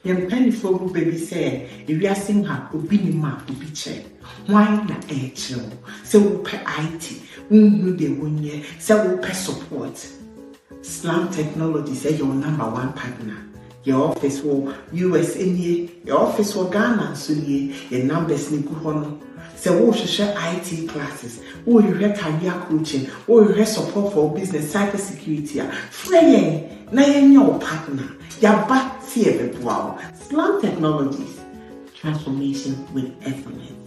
Young penny for baby say, if you are seeing her, obi ni ma, obi che. Why na chill? So we pay IT, we the 1 year, so we pay support. Slam Technology say your number one partner. Your office will US in here, your office will Ghana, so your numbers ni kuhono. So we should share IT classes, we share career coaching, we share support for business, cyber security. Free, na your partner. Yaba fear wow. Slam Technologies, transformation with excellence.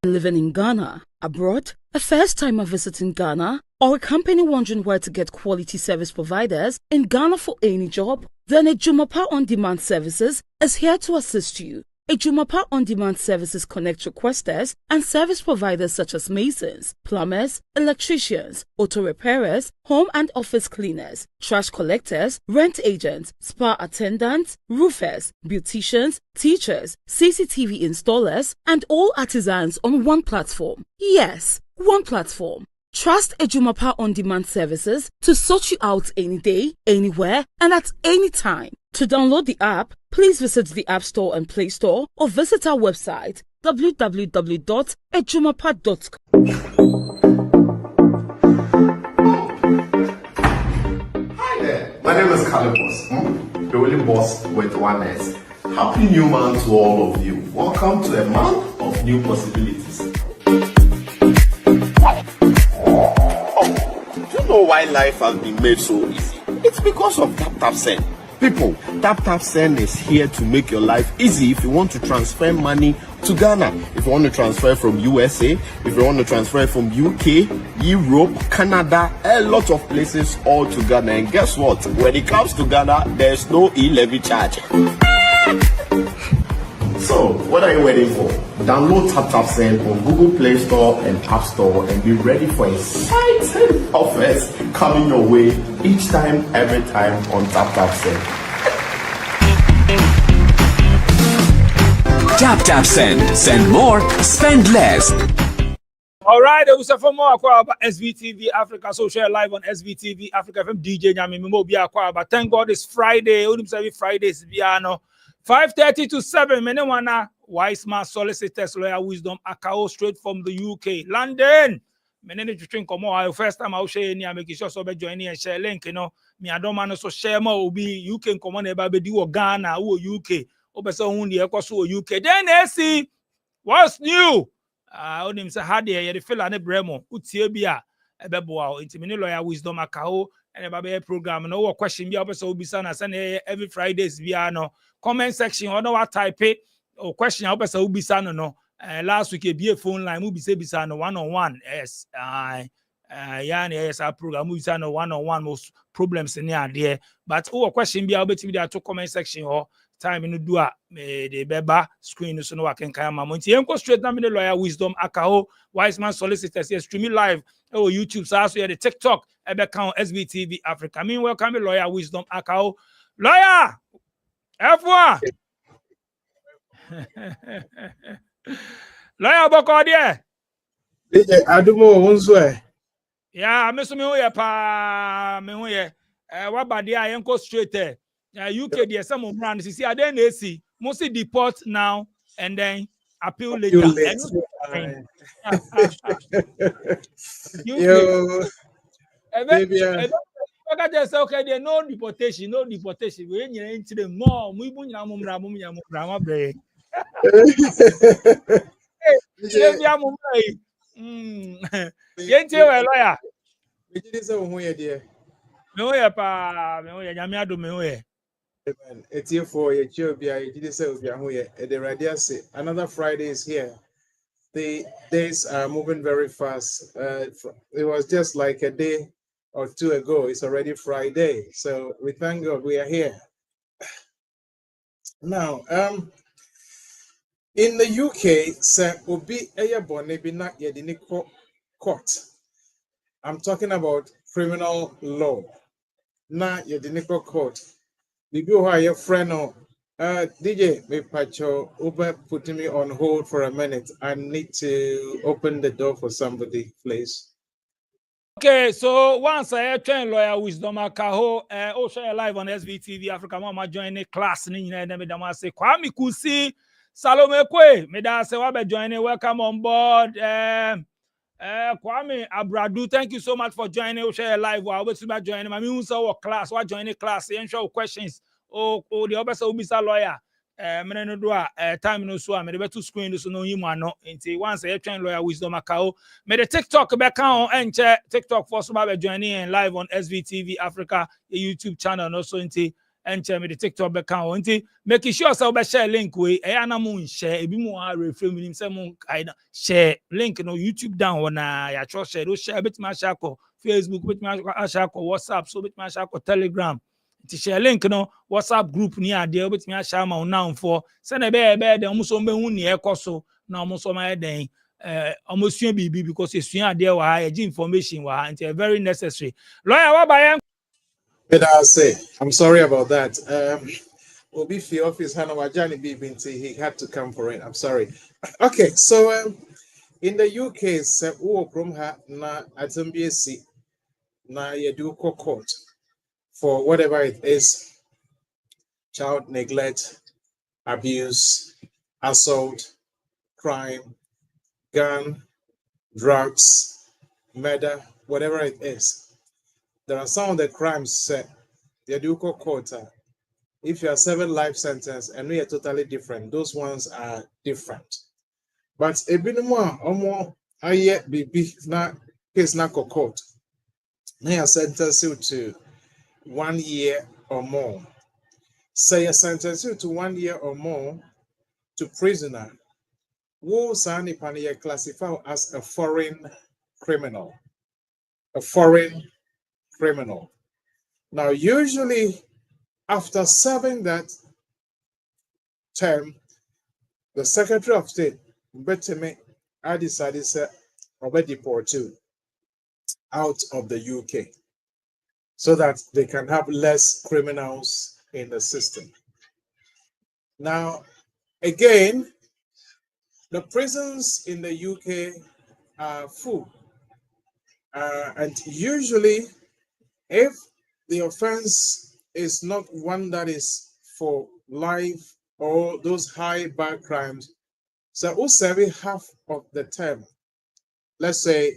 Living in Ghana, abroad, a first timer visiting Ghana, or a company wondering where to get quality service providers in Ghana for any job? Then Ejumapa On Demand Services is here to assist you. Ejumapa On Demand Services connect requesters and service providers such as masons, plumbers, electricians, auto repairers, home and office cleaners, trash collectors, rent agents, spa attendants, roofers, beauticians, teachers, CCTV installers, and all artisans on one platform. Yes, one platform. Trust Ejumapa On Demand Services to sort you out any day, anywhere, and at any time. To download the app, please visit the App Store and Play Store or visit our website www.ejumapa.com. Hi there, my name is Calibos, the only boss with one S. Happy new month to all of you. Welcome to a month of new possibilities. Do you know why life has been made so easy? It's because of Tap Send. People, Tap Send is here to make your life easy if you want to transfer money to Ghana. If you want to transfer from USA, if you want to transfer from UK, Europe, Canada, a lot of places all to Ghana. And guess what? When it comes to Ghana, there's no e-levy charge. So, what are you waiting for? Download Tap Send on Google Play Store and App Store and be ready for exciting offers coming your way each time, every time on Tap Send. Tap Send. Send more, spend less. All right, it was a for more about SVTV Africa, so share live on SVTV Africa from DJ Nyami Mobia. But thank God it's Friday. Fridays, Biano. 5:30 to 7. Many wanna wise man solicitors lawyer wisdom Akao straight from the UK. London. Many need to drink more. First time I'll share any make sure so be joining and share link, you know. Me I don't man so share more will be UK come on about do Ghana or UK. Obeso hundi ekoso UK. Then see what's new. Onim say had the feel ane bremo. Utie bia ebeboa intimini lawyer wisdom Akao and about program no question be obeso ubisa na send every Fridays bia no. Comment section or no type it or question how best will be son no last week be a phone line will be say bisa no one-on-one. Yes, yes, our program will be no one-on-one most problems in there. But question be able to be there to comment section or time in do the beba screen so no I can come go straight now the lawyer wisdom Akao wise man solicitors here streaming live YouTube so also the TikTok account SBTV Africa. I mean welcome lawyer wisdom Akao lawyer F1. Lawyer Boko there. Adumo Wonswe. Yeah, I miss me here pa me here. What about there? I ain't go straight there. UK there some of brand see I then AC. Mostly deport now and then appeal later. Yo, baby. Just okay, there no deportation, no deportation. We ain't into the more. We bring our mum. Break. Lawyer. We did so here, dear. Me pa, me nyame ado me It's here for your job. Yeah, you did so here. The radius. Another Friday is here. The days are moving very fast. It was just like a day or two ago. It's already Friday, so we thank God we are here. Now, in the UK, sir, obi eyabone bi na yedini court. I'm talking about criminal law. Na yedini court. Bibi who are your friend DJ me pacho Uber putting me on hold for a minute. I need to open the door for somebody, please. Okay, so once I train lawyer wisdom akaho share live on SVTV Africa mama join the class ni nyina dem dem say Kwame Kusi Salome Kwe me da say wa be join welcome on board Kwame Abradu, thank you so much for joining share live wa we be join ma me hu say what class what join the class and show questions the other say obisa lawyer me no do time no so me dey to screen so no him ano nti once I train lawyer wisdom akao me the TikTok back on and TikTok for so be joining live on SVTV Africa YouTube channel and also nti and me the TikTok back on nti make sure so be share link we e na mo share e bi mo a reframe nim say mo kaida share link no YouTube down na ya share do share bit ma share ko Facebook bit ma share ko WhatsApp so bit ma share ko Telegram to share link no WhatsApp group ni ade obetimi a share ma now for say na be de omuso mbehu ni ekoso na omuso ma den omosua bibi because esua ade wa ha information wa and very necessary lawyer wa ba But I'll say, I'm sorry about that. Obi fi office Hana Wajani Bibinti, he had to come for it. I'm sorry. Okay, so in the UK, se uo kromha na atambiesi na yedu court for whatever it is, child neglect, abuse, assault, crime, gun, drugs, murder, whatever it is. There are some of the crimes set yedu court. If you are serving life sentence and we are totally different, those ones are different. But a bit more or more, I yet be na case na court. Now sentence you to 1 year or more. Say a sentence you to 1 year or more to prisoner. Wo sani paniye classify as a foreign criminal. A foreign criminal. Now, usually after serving that term, the Secretary of State, Beteme, I decided to deport you out of the UK so that they can have less criminals in the system. Now, again, the prisons in the UK are full. And usually, if the offense is not one that is for life or those high bad crimes, so who serve half of the term. Let's say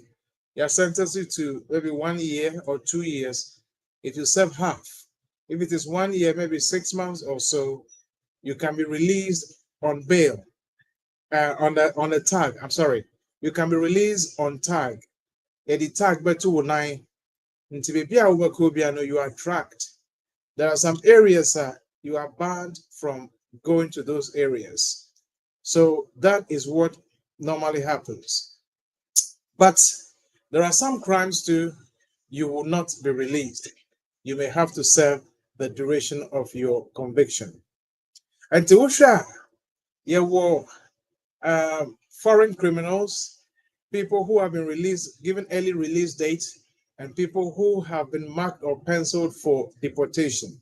you're sentenced to maybe 1 year or 2 years. If you serve half, if it is 1 year, maybe 6 months or so, you can be released on bail, on a tag. I'm sorry, you can be released on tag. The tag but 209 you are tracked. There are some areas you are banned from going to those areas. So that is what normally happens. But there are some crimes too, you will not be released. You may have to serve the duration of your conviction. And to Usha, there were foreign criminals, people who have been released, given early release dates, and people who have been marked or penciled for deportation.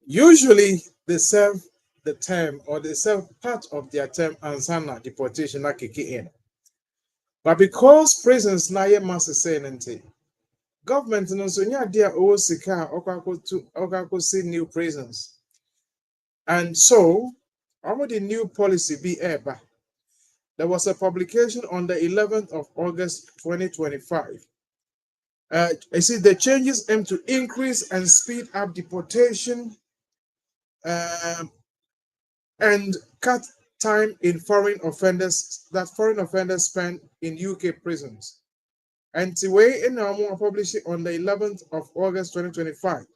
Usually they serve the term or they serve part of their term and sana deportation na kiki in. But because prisons na ye mass saying government no so nya dia o sika okako see new prisons. And so the new policy be eba. There was a publication on the 11th of August 2025. I see the changes aim to increase and speed up deportation and cut time in foreign offenders spend in UK prisons. And the way in our published on the 11th of August 2025,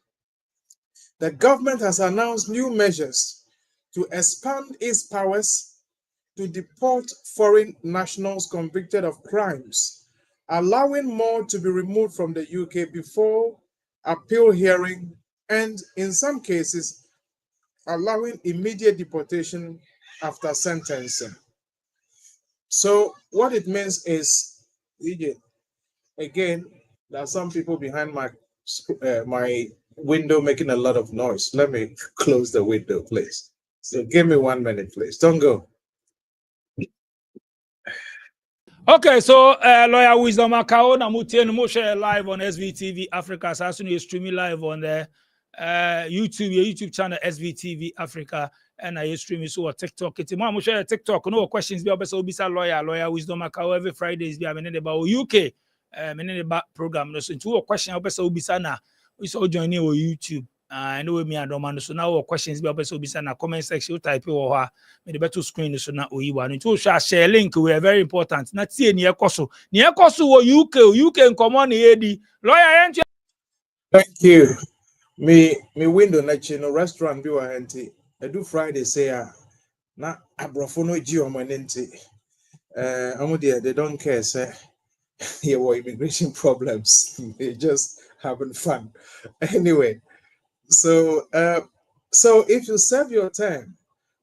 the government has announced new measures to expand its powers to deport foreign nationals convicted of crimes, allowing more to be removed from the UK before appeal hearing, and in some cases, allowing immediate deportation after sentencing. So what it means is, again, there are some people behind my window making a lot of noise. Let me close the window, please. So give me 1 minute, please. Don't go. Okay, so Lawyer Wisdom Akao na mutie no share live on SVTV Africa. So as soon as you streaming live on the YouTube, your YouTube channel SVTV Africa, and I streaming so on TikTok. It's more share TikTok. No questions. Be obesa obisa Lawyer Wisdom Akao every Fridays. Be amene about UK. Mene about program. So into a question obesa obisa na. We so join on YouTube. I know me and Romano. So now questions be obesa obisa na comment section. Type or me the better screen so na oyiwa. Into share link. We are very important. Na tie ni ekoso. Ni ekoso wo UK nkomo na yedi. Lawyer ent. Thank you. Me window na chino restaurant bi wa henti. I do Friday say na abrofo no gi omo nenti. They don't care say here were immigration problems. They just having fun. Anyway, so if you serve your term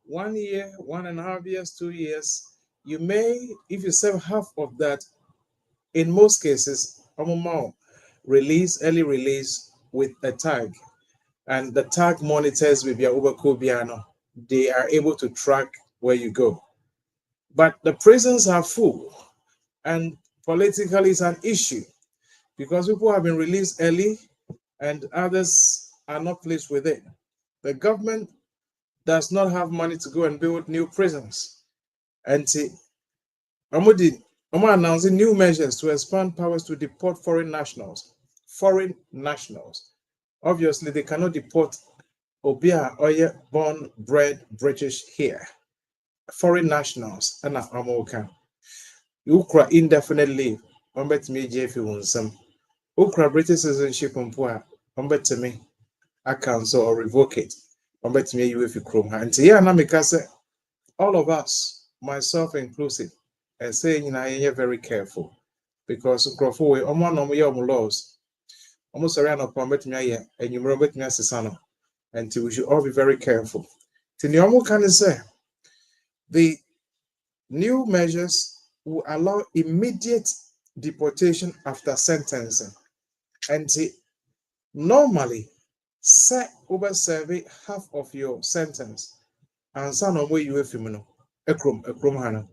1 year, 1.5 years, 2 years, you may, if you serve half of that, in most cases, early release with a tag, and the tag monitors with your Uber. They are able to track where you go. But the prisons are full, and politically it's an issue because people have been released early and others are not pleased with it. The government does not have money to go and build new prisons. And I'm announcing new measures to expand powers to deport foreign nationals. Foreign nationals. Obviously, they cannot deport Obia or born, bred British here. Foreign nationals, and American. Ukra indefinite leave. Bet me JF Wunsam. Ukra British citizenship on poor. Bet me I cancel or revoke it. Bet me you if you chrome. And yeah, Namika all of us, myself inclusive, and saying you're very careful because Crawford, laws, almost around upon me, and you remember me as a son, and we should all be very careful. Tinyomo can say the new measures will allow immediate deportation after sentencing, and normally say over survey half of your sentence, and some of you if you ekrom hana.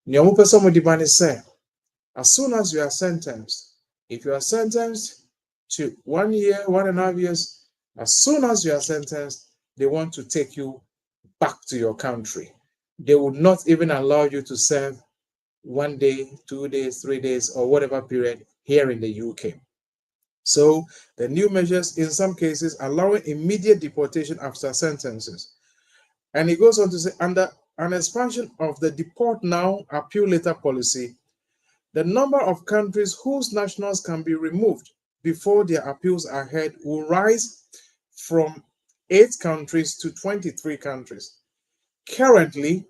Nyamu person mo demand say, as soon as you are sentenced, if you are sentenced to 1 year, 1.5 years, as soon as you are sentenced, they want to take you back to your country. They would not even allow you to serve 1 day, 2 days, 3 days, or whatever period here in the UK. So the new measures, in some cases, allowing immediate deportation after sentences. And he goes on to say, under an expansion of the deport now, appeal later policy, the number of countries whose nationals can be removed before their appeals are heard will rise from 8 countries to 23 countries. Currently,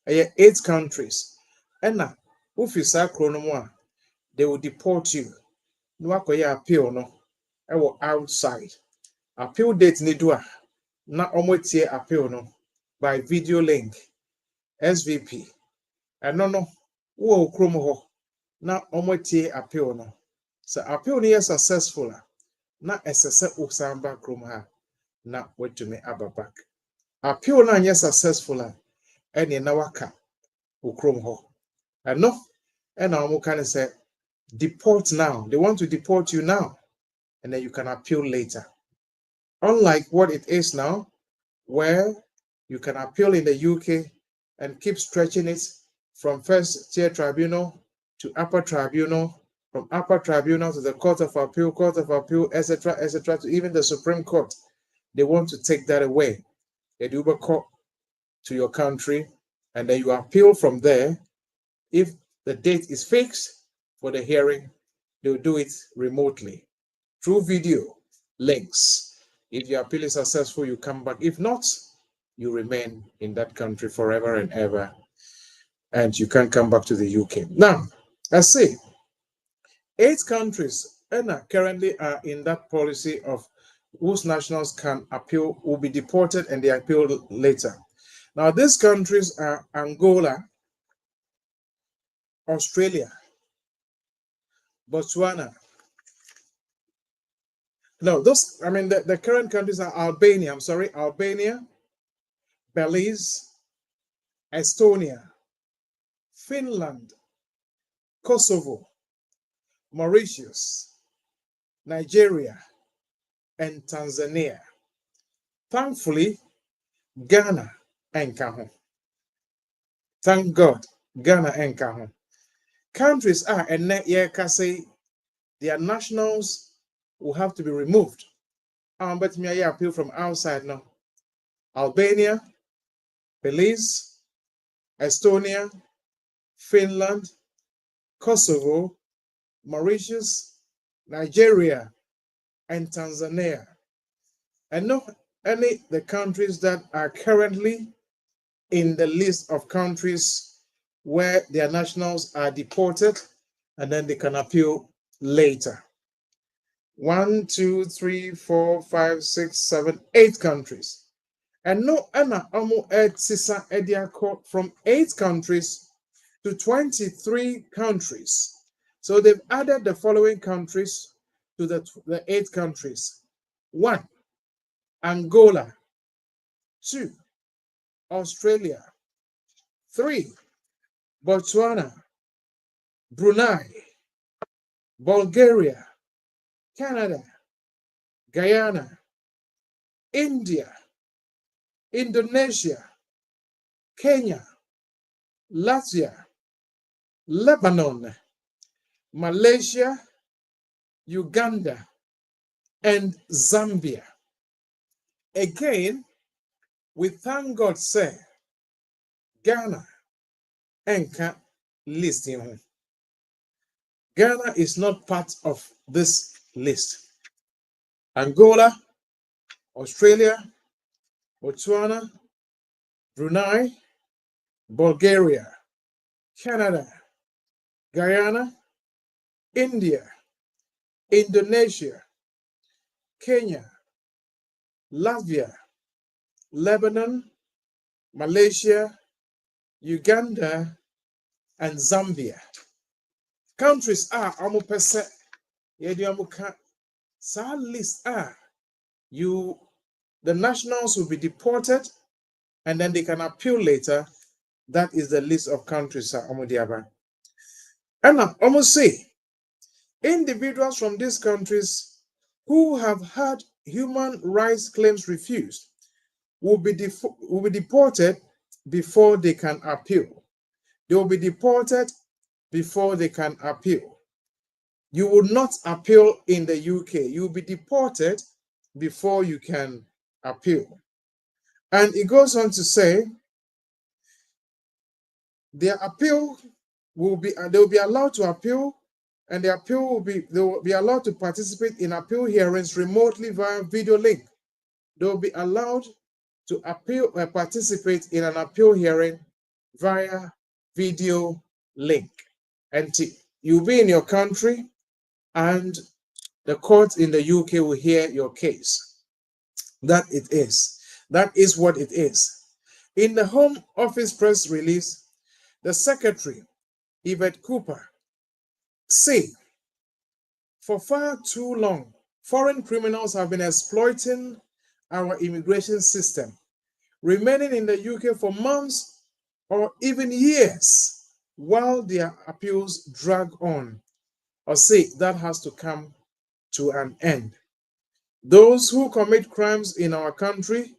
8 countries. And now, if you say they will deport you. No appeal no. Outside. Appeal date ni do na omotie appeal no by video link. SVP. And no, wo krom ho na omotie appeal no. So appeal ni successful na esese usamba krom ha na wetumi ababak. Appeal na nye successful ene na waka ukrom ho. And no, and omo can say deport now. They want to deport you now, and then you can appeal later. Unlike what it is now, where you can appeal in the UK and keep stretching it from first tier tribunal to upper tribunal, from upper tribunal to the Court of Appeal, etc., to even the Supreme Court. They want to take that away. They do court to your country, and then you appeal from there. If the date is fixed for the hearing, they'll do it remotely through video links. If your appeal is successful, you come back. If not, you remain in that country forever and ever, and you can't come back to the UK. Now, I say 8 countries currently are in that policy of whose nationals can appeal, will be deported, and they appeal later. Now, these countries are Angola, Australia, Botswana. No, those, I mean, the current countries are Albania, Albania, Belize, Estonia, Finland, Kosovo, Mauritius, Nigeria, and Tanzania. Thankfully, Ghana and Cameroon. Thank God, Ghana and Cameroon. Countries are, and say their nationals will have to be removed. But me appeal from outside now. Albania, Belize, Estonia, Finland, Kosovo, Mauritius, Nigeria, and Tanzania. And not any the countries that are currently in the list of countries where their nationals are deported and then they can appeal later. 1, 2, 3, 4, 5, 6, 7, 8 countries. And no Anna Amo Ed Sisa Ediako from 8 countries to 23 countries. So they've added the following countries to the 8 countries. 1, Angola. 2, Australia. 3, Botswana, Brunei, Bulgaria, Canada, Guyana, India, Indonesia, Kenya, Latvia, Lebanon, Malaysia, Uganda, and Zambia. Again, we thank God, say, Ghana enka listing. Ghana is not part of this list. Angola, Australia, Botswana, Brunei, Bulgaria, Canada, Guyana, India, Indonesia, Kenya, Latvia, Lebanon, Malaysia, Uganda, and Zambia. Countries are almost list are the nationals will be deported and then they can appeal later. That is the list of countries. And I almost say individuals from these countries who have had human rights claims refused will be deported before they can appeal. They will be deported before they can appeal. You will not appeal in the UK. You will be deported before you can appeal. And it goes on to say their appeal will be, they will be allowed to appeal, and the appeal will be, they will be allowed to participate in appeal hearings remotely via video link. They will be allowed to appeal or participate in an appeal hearing via video link. And you'll be in your country and the court in the UK will hear your case. That is what it is. In the Home Office press release, the Secretary, Yvette Cooper, said, for far too long, foreign criminals have been exploiting our immigration system, remaining in the UK for months or even years while their appeals drag on. Or say that has to come to an end. Those who commit crimes in our country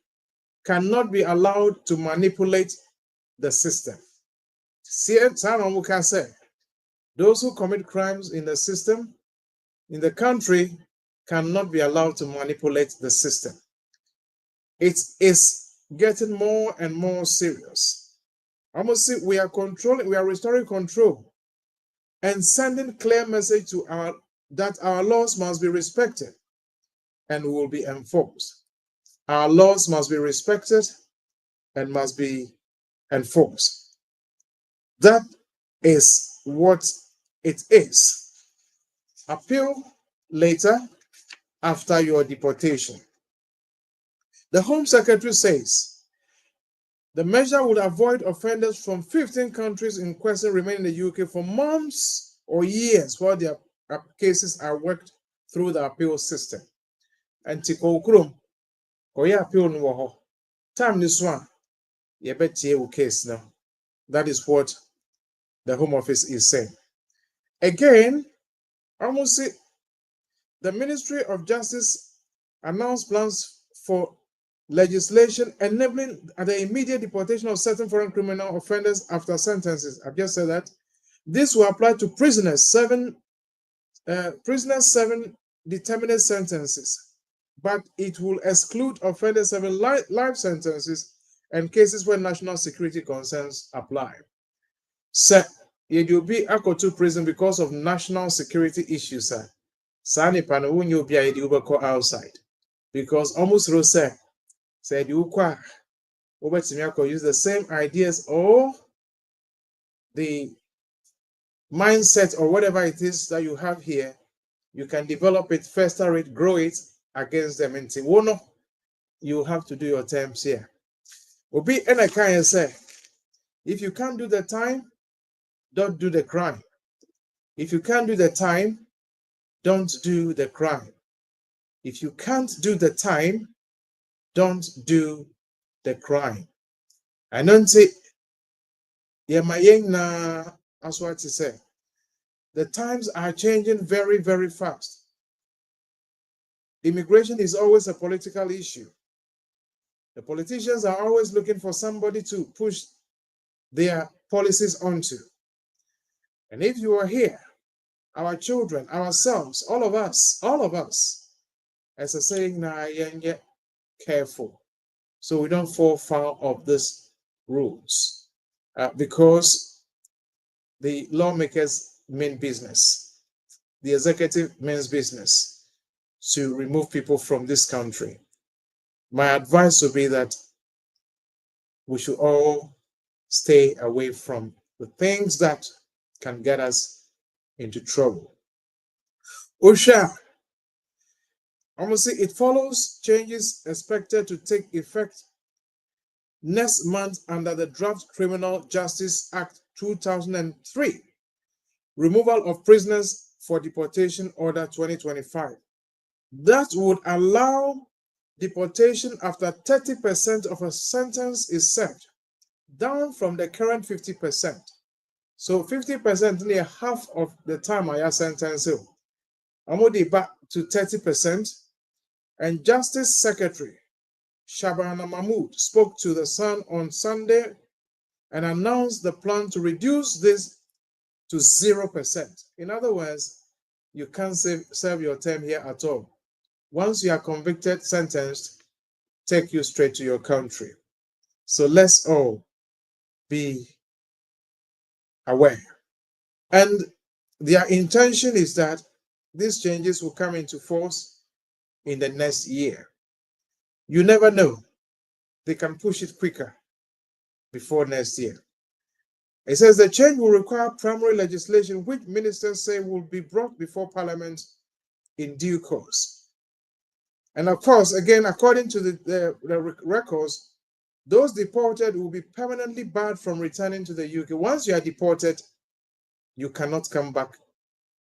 cannot be allowed to manipulate the system. Those who commit crimes in the system, in the country, cannot be allowed to manipulate the system. It is getting more and more serious. We are restoring control and sending clear message to that our laws must be respected and will be enforced. Our laws must be respected and must be enforced. That is what it is. Appeal later after your deportation. The Home Secretary says the measure would avoid offenders from 15 countries in question remaining in the UK for months or years while their cases are worked through the appeal system. And Tiko Koya appeal no time this one, you bet you case now. That is what the Home Office is saying. Again, almost see the Ministry of Justice announced plans for legislation enabling the immediate deportation of certain foreign criminal offenders after sentences. I've just said that. This will apply to prisoners serving determinate sentences, but it will exclude offenders serving life sentences and cases where national security concerns apply. Sir, you be to prison because of national security issues, sir. Sani pano unyo be outside because almost Rose said you use the same ideas or the mindset or whatever it is that you have here. You can develop it, fester it, grow it against them. And you have to do your terms here. Obi and I can say, if you can't do the time, don't do the crime. If you can't do the time, don't do the crime. If you can't do the time, don't do the crime. I don't say, yeah, my young na as what to say. The times are changing very, very fast. Immigration is always a political issue. The politicians are always looking for somebody to push their policies onto. And if you are here, our children, ourselves, all of us, as a saying, get careful so we don't fall foul of these rules because the lawmakers mean business, the executive means business to remove people from this country. My advice would be that we should all stay away from the things that can get us into trouble. OSHA, it follows changes expected to take effect next month under the Draft Criminal Justice Act 2003, Removal of Prisoners for Deportation Order 2025. That would allow deportation after 30% of a sentence is served, down from the current 50%. So 50% near half of the time I sentence. I'm back to 30%. And Justice Secretary Shabana Mahmood spoke to the Sun on Sunday and announced the plan to reduce this to 0%. In other words, you can't serve your term here at all. Once you are convicted, sentenced, take you straight to your country. So let's all be aware. And their intention is that these changes will come into force in the next year. You never know. They can push it quicker before next year. It says the change will require primary legislation, which ministers say will be brought before Parliament in due course. And of course, again, according to the records, those deported will be permanently barred from returning to the UK. Once you are deported, you cannot come back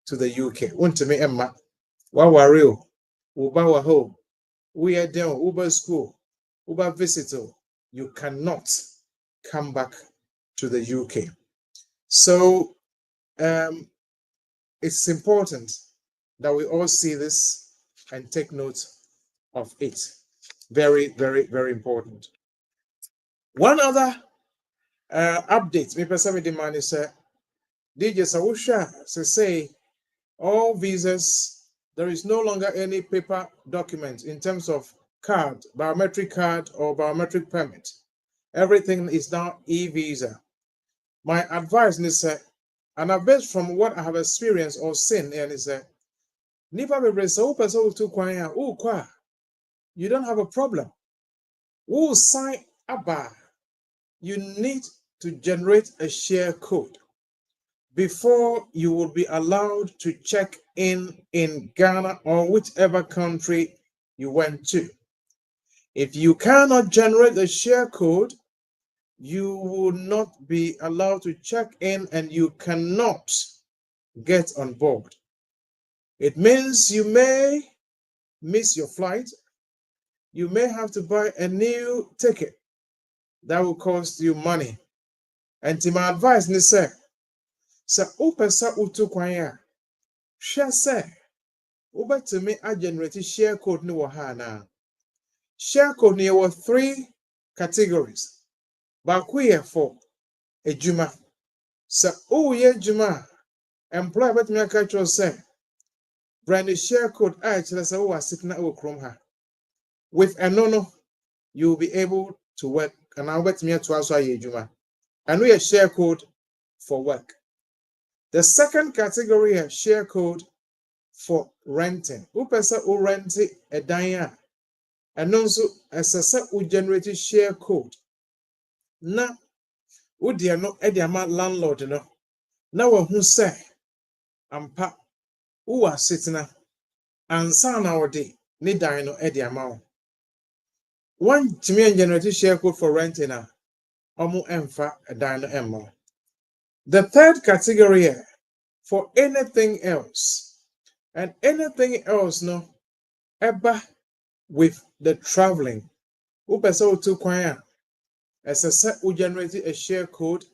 to the UK. Untimi Emma, Wawario, Ubawa home, we are down, Uber school, Uber visitor. You cannot come back to the UK. So it's important that we all see this and take note of it. Very, very, very important. One other update, me personally demand is DJ Sawusha say all visas, there is no longer any paper document in terms of card, biometric card or biometric permit. Everything is now e-visa. My advice is and I've based from what I have experienced or seen, and is you don't have a problem. Who sign up? You need to generate a share code before you will be allowed to check in Ghana or whichever country you went to. If you cannot generate a share code, you will not be allowed to check in and you cannot get on board. It means you may miss your flight. You may have to buy a new ticket that will cost you money. And to my advice, Nise, Sa upesa utu kwanya. Share say. Ubetumi a generate share code ni wahana. Share code ni were 3 categories. Bakuye for ejuma. Sa uye juma. Employer betumi aka cho say. Brand share code a chere say wo asitna e krom ha. With a no, you will be able to work. And I'll bet me to answer ye juma. And we a share code for work. The second category is share code for renting. Who person who rent a dine and also as a set who generate share code. Na who dear no ediama landlord no. Now who say ampa who are sitting and san our day ni dine no ediama. One to me generate share code for renting omu emfa a dine no emo. The third category for anything else. And anything else no ever with the traveling. Upesa to kwanya as a set will generate a share code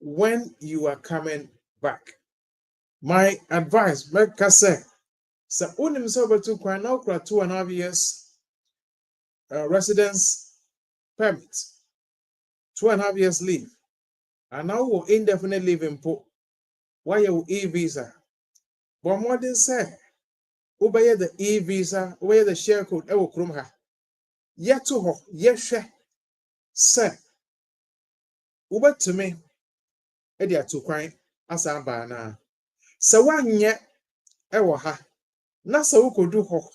when you are coming back. My advice, make say, sa unim sober to kwanya now 2.5 years residence permit, 2.5 years leave, and now will indefinite leave in po. Why you e-visa? But more than say, obey the e-visa, obey the share code, ewo krum ha. Yet to ho, yeshe, say, uba to me, edia to kwine, asa ba na. Sa wanye, ewo ha, na sa uko do ho,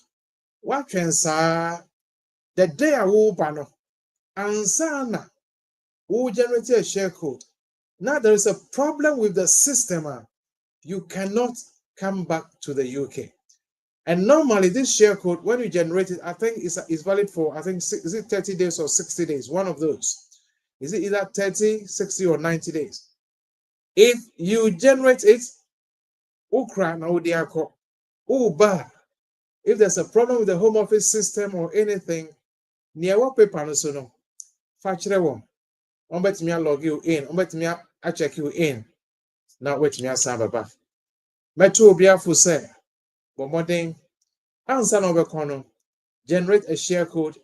watwen sa, the day a wo bano, ansana, wo generate a share code. Now there is a problem with the system. You cannot come back to the UK. And normally this share code, when you generate it, I think it's valid for, I think, is it 30 days or 60 days? One of those. Is it either 30, 60 or 90 days? If you generate it, if there's a problem with the home office system or anything, near what paper no so no, factory one. Bet me log you in, bet me I check you in. Now wait me asamba back. Metu obiafu say, but modern answer no bekono, generate a share code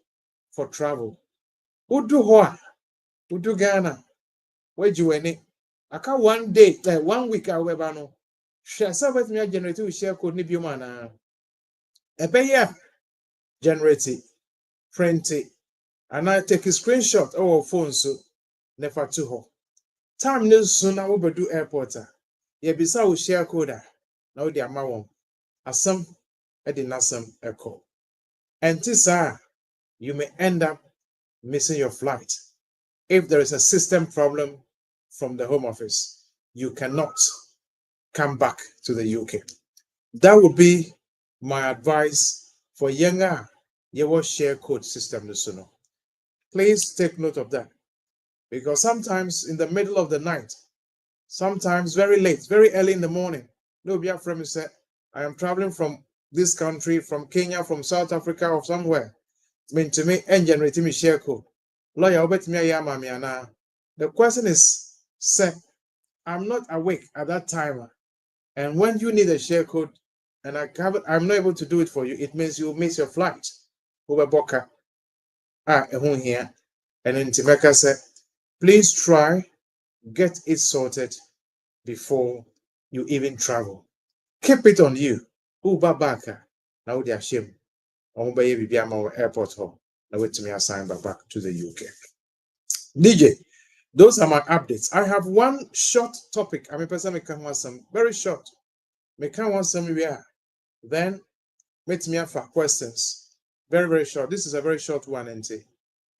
for travel. Udu hoa, udu Ghana, where you any? Aka 1 day, like 1 week however no. Share service me generate a share code ni biomana. Ebeya generate it, print it, and I take a screenshot of phone so never to ho. Time no sooner we do airport. Ye bisa we share code now the amount. Asam edinasam echo. And this you may end up missing your flight. If there is a system problem from the home office, you cannot come back to the UK. That would be my advice for younger your share code system. Please take note of that. Because sometimes in the middle of the night, sometimes very late, very early in the morning, nobody from me said, I am traveling from this country, from Kenya, from South Africa, or somewhere. Mean to me, and generate me share code. Lawyer, bet me a the question is, say, I'm not awake at that time. And when you need a share code, and I'm not able to do it for you, it means you miss your flight. Over Boca. Here. And then Timeka said, please try, get it sorted before you even travel. Keep it on you. Uba Baka. Now they are shame. Baby be airport home. Now wait to me assign back to the UK. DJ, those are my updates. I have one short topic. I mean, person can want some very short. Me can want some then meet me for questions. Very, very short. This is a very short one, NT.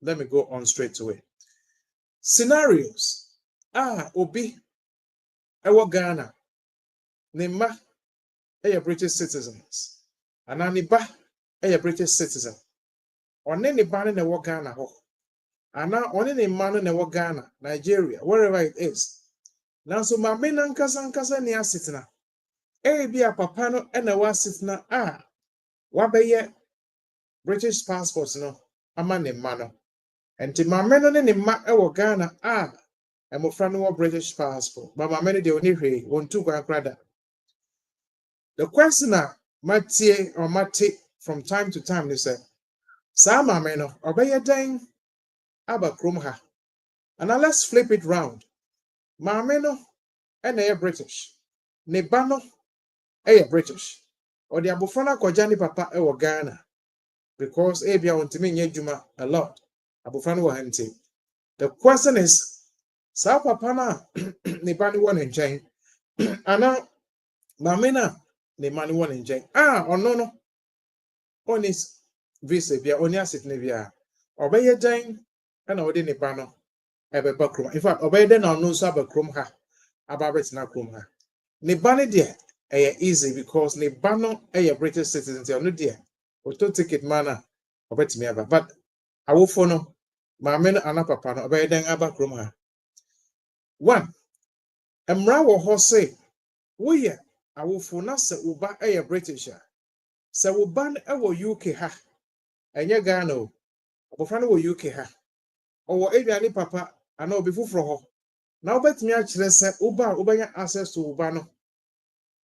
Let me go on straight away. Scenarios. Obi. Ewa Ghana. Nema. British citizens. And Aniba. British citizen. One any ban in the Ghana ho. And now on any man in the Ghana, Nigeria, wherever it is. Now so my main ankasa ni asitina. Be a papano and a wasitna wabaye British passports no. Ama ne mano. And to my men on any ma Ghana and my friend who British passport, but my many the only way on two grada. The question Mattie or Matty from time to time they say, Sama meno, obey a dang, abakrum ha. And now let's flip it round. Mameno and a British. Nebano a British. Or the Abufana Kojani Papa or Ghana. Because Abia want to mean Yejuma a lot. Abufana wa hante. The question is, Sa Papa na Nebani one in Jane. Ana Mamena Nemani one in Jane. Or no. On is visa bia on ya sit nevia. Obey a Jane and Odi Nebano. Bakrum. In fact, obey then on no sabakrum ha. Ababet na krum ha. Nebani dear. Easy because Nebano a British citizen. No dear. Auto ticket manner. Obet me ever. But I will follow. Mamena anapapa no obey then abakrum ha. One. Emra wo ho say. We I will phone se uba a British. Se uban e UK ha. Enye Ghana o. Abofra no UK ha. Owo aduane papa ana obi foforo ho. Na obetimi a kire se uba ubanya access to uba no.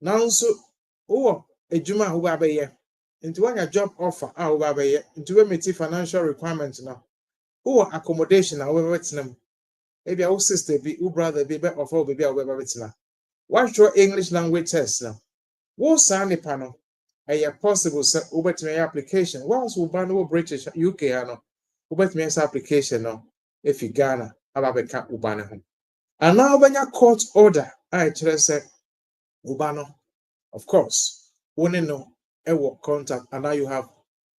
Na nso wo ejuma ho ba beye. Nti wanya job offer a wo ba beye. Nti we meet financial requirements na. Wo accommodation na wo betinam. Ebi a wo sister bi, wo brother bi be offer obi a wo be betina. What your English language test now? What sign panel? Possible over me application. Once we ban British UK ano, over me application no. If you Ghana, ababeka ubana home. And now when your court order, I say ubano. Of course, when you know a work contact, and now you have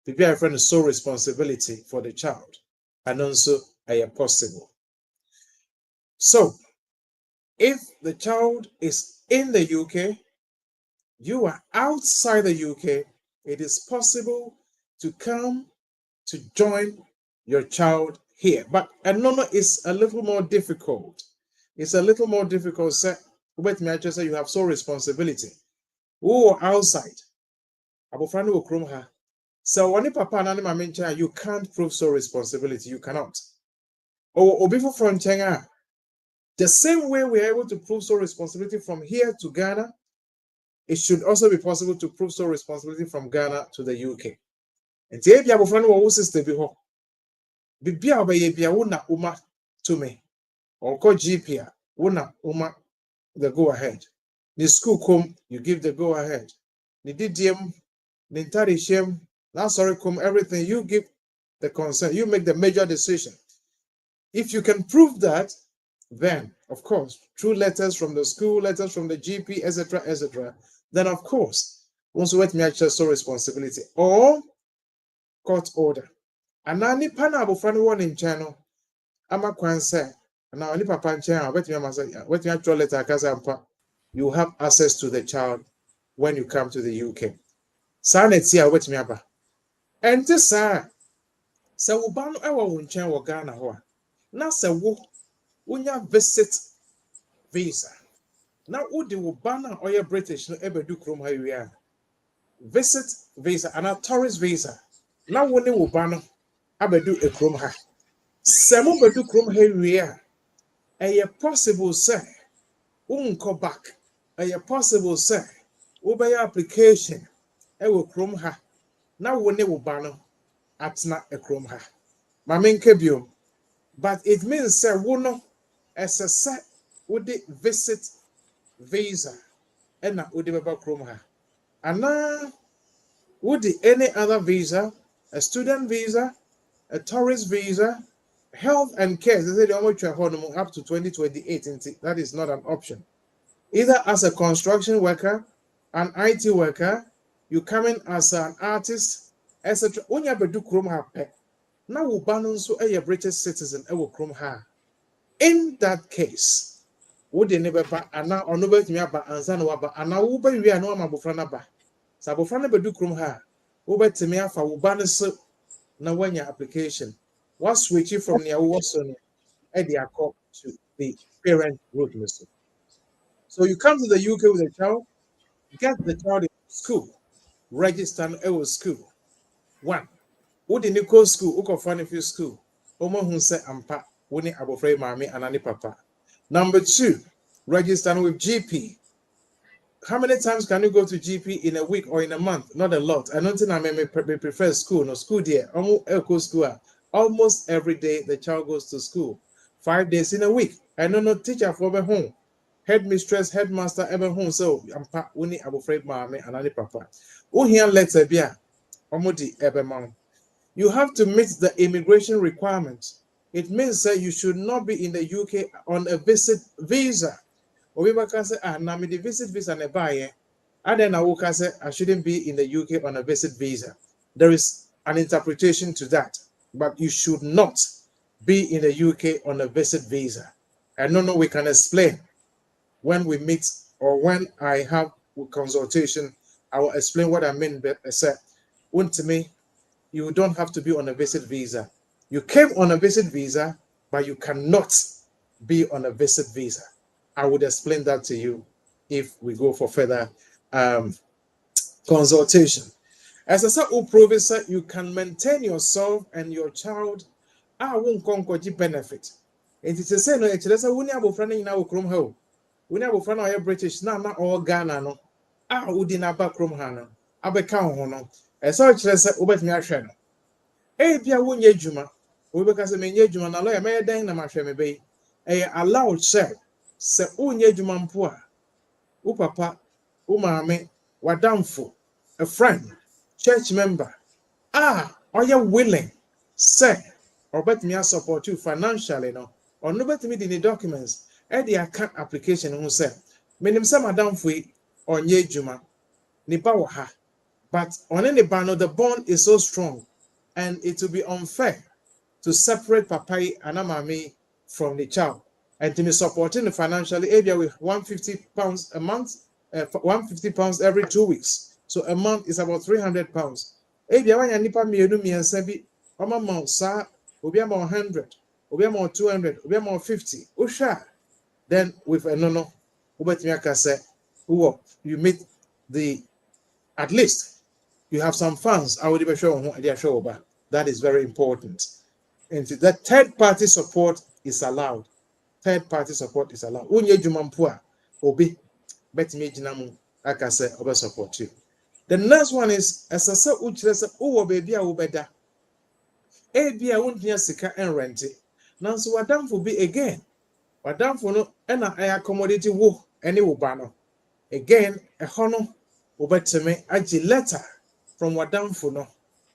prepare a friend sole responsibility for the child, and also possible. So if the child is in the UK, you are outside the UK, it is possible to come to join your child here. But no, is a little more difficult. It's a little more difficult. Wait, me, I just say you have sole responsibility. Oh, outside. Abofrani will chrome her. So when papa and mama you can't prove sole responsibility. You cannot. Oh, before from Chenga. The same way we are able to prove sole responsibility from here to Ghana, it should also be possible to prove sole responsibility from Ghana to the UK. And if you have a friend who sister be ho, be wuna uma to me, or call GP, wuna uma the go ahead. The school come, you give the go ahead. The DDM, the entire shame, now sorry come everything, you give the consent, you make the major decision. If you can prove that, then of course through letters from the school, letters from the GP, etc., then of course once you let me actually sole responsibility or court order. And now ni pana abofrani one in channel ama kwanse now ni papa nchen wait me actual letter kasampa you have access to the child when you come to the UK. Sanet here wait me aba. And this se wo ba no ewo wo nchen wo Ghana ho a na se wo unya visit visa. Now udi wo ba na oye British no ebedu krom ha wi visit visa and a tourist visa. Now wo ne wo ba no abedu e krom ha. Se mo bedu krom ha wi a possible say unko back. Possible say wo be application e wo krom ha. Now wo ne wo ba no atna e krom ha. Ma menke biom. But it means say wo no as a set would visit visa and na would be krom ha. And now would any other visa, a student visa, a tourist visa, health and care, they say they want to up to 2028, that is not an option. Either as a construction worker, an IT worker, you come in as an artist, etc. When you do krom ha now we ban so a British citizen e will krom ha. In that case, would you never ba and now on over to me about and son waba and now we are no mabufrana ba. Sabufrana bedu krom ha. Over to me for ubanis na when your application was switching from near Watson at the accord to the parent road list. So you come to the UK with a child, get the child in school, register at school. One, would the school, Uko Funny school, Omo who say ampa, winning abofre mammy and any papa. Number 2, registering with GP. How many times can you go to GP in a week or in a month? Not a lot. I don't think I may prefer school. No school there. Almost every day the child goes to school. 5 days in a week. I don't know teacher for the home. Headmistress, headmaster ever home. So I'm uni abofred mama and any papa. Oh here letter bia. Omodi ever mount. You have to meet the immigration requirements. It means that you should not be in the UK on a visit visa. Obi baka say na me the visit visa na buy. And then I will say I shouldn't be in the UK on a visit visa. There is an interpretation to that, but you should not be in the UK on a visit visa. I don't know, we can explain when we meet or when I have a consultation. I will explain what I mean. But I said, to me, you don't have to be on a visit visa. You came on a visit visa, but you cannot be on a visit visa. I would explain that to you if we go for further consultation. As I said, professor, you can maintain yourself and your child. I won't conquer benefit. And it's a say no, it's a winner of friend in our chrome hole. We never friend our British, not all Ghana. No, would in a back room hano. I become hono. As such as Ubet Miashano. Pia won ye juma. We because me ye juma na lawyer may dang na mashame bay. Allowed sir. Se unye juma mpua. Upapa, umame, wadamfo, a friend, church member. Are you willing? Say, or bet me I support you financially, no, or no bet me the documents. The account application who say, meaning some madam fui or ye juma, ni ha. But on any banner, the bond is so strong, and it will be unfair to separate papai and amami from the child. And to be supporting financially, area with £150 a month, £150 every 2 weeks. So a month is about £300. Area when you nipa mienu miensebi, amount sa, obi amount 100, obi amount 200, obi amount 50. Usha. Then with a no, ubetmiaka say, you meet the, at least you have some funds. I would be sure that is very important. And that third party support is allowed. Third party support is allowed. Unye jumampua obi bet me jinamu like I said over support you. The next one is as I said uchresa uwo baby a ubeda. Ebi a untia sika and rent it. Now so wadamfo be again. Wadamfo no ena commodity wo any ubano. Again a hono ubeteme aji letter from wadamfo no.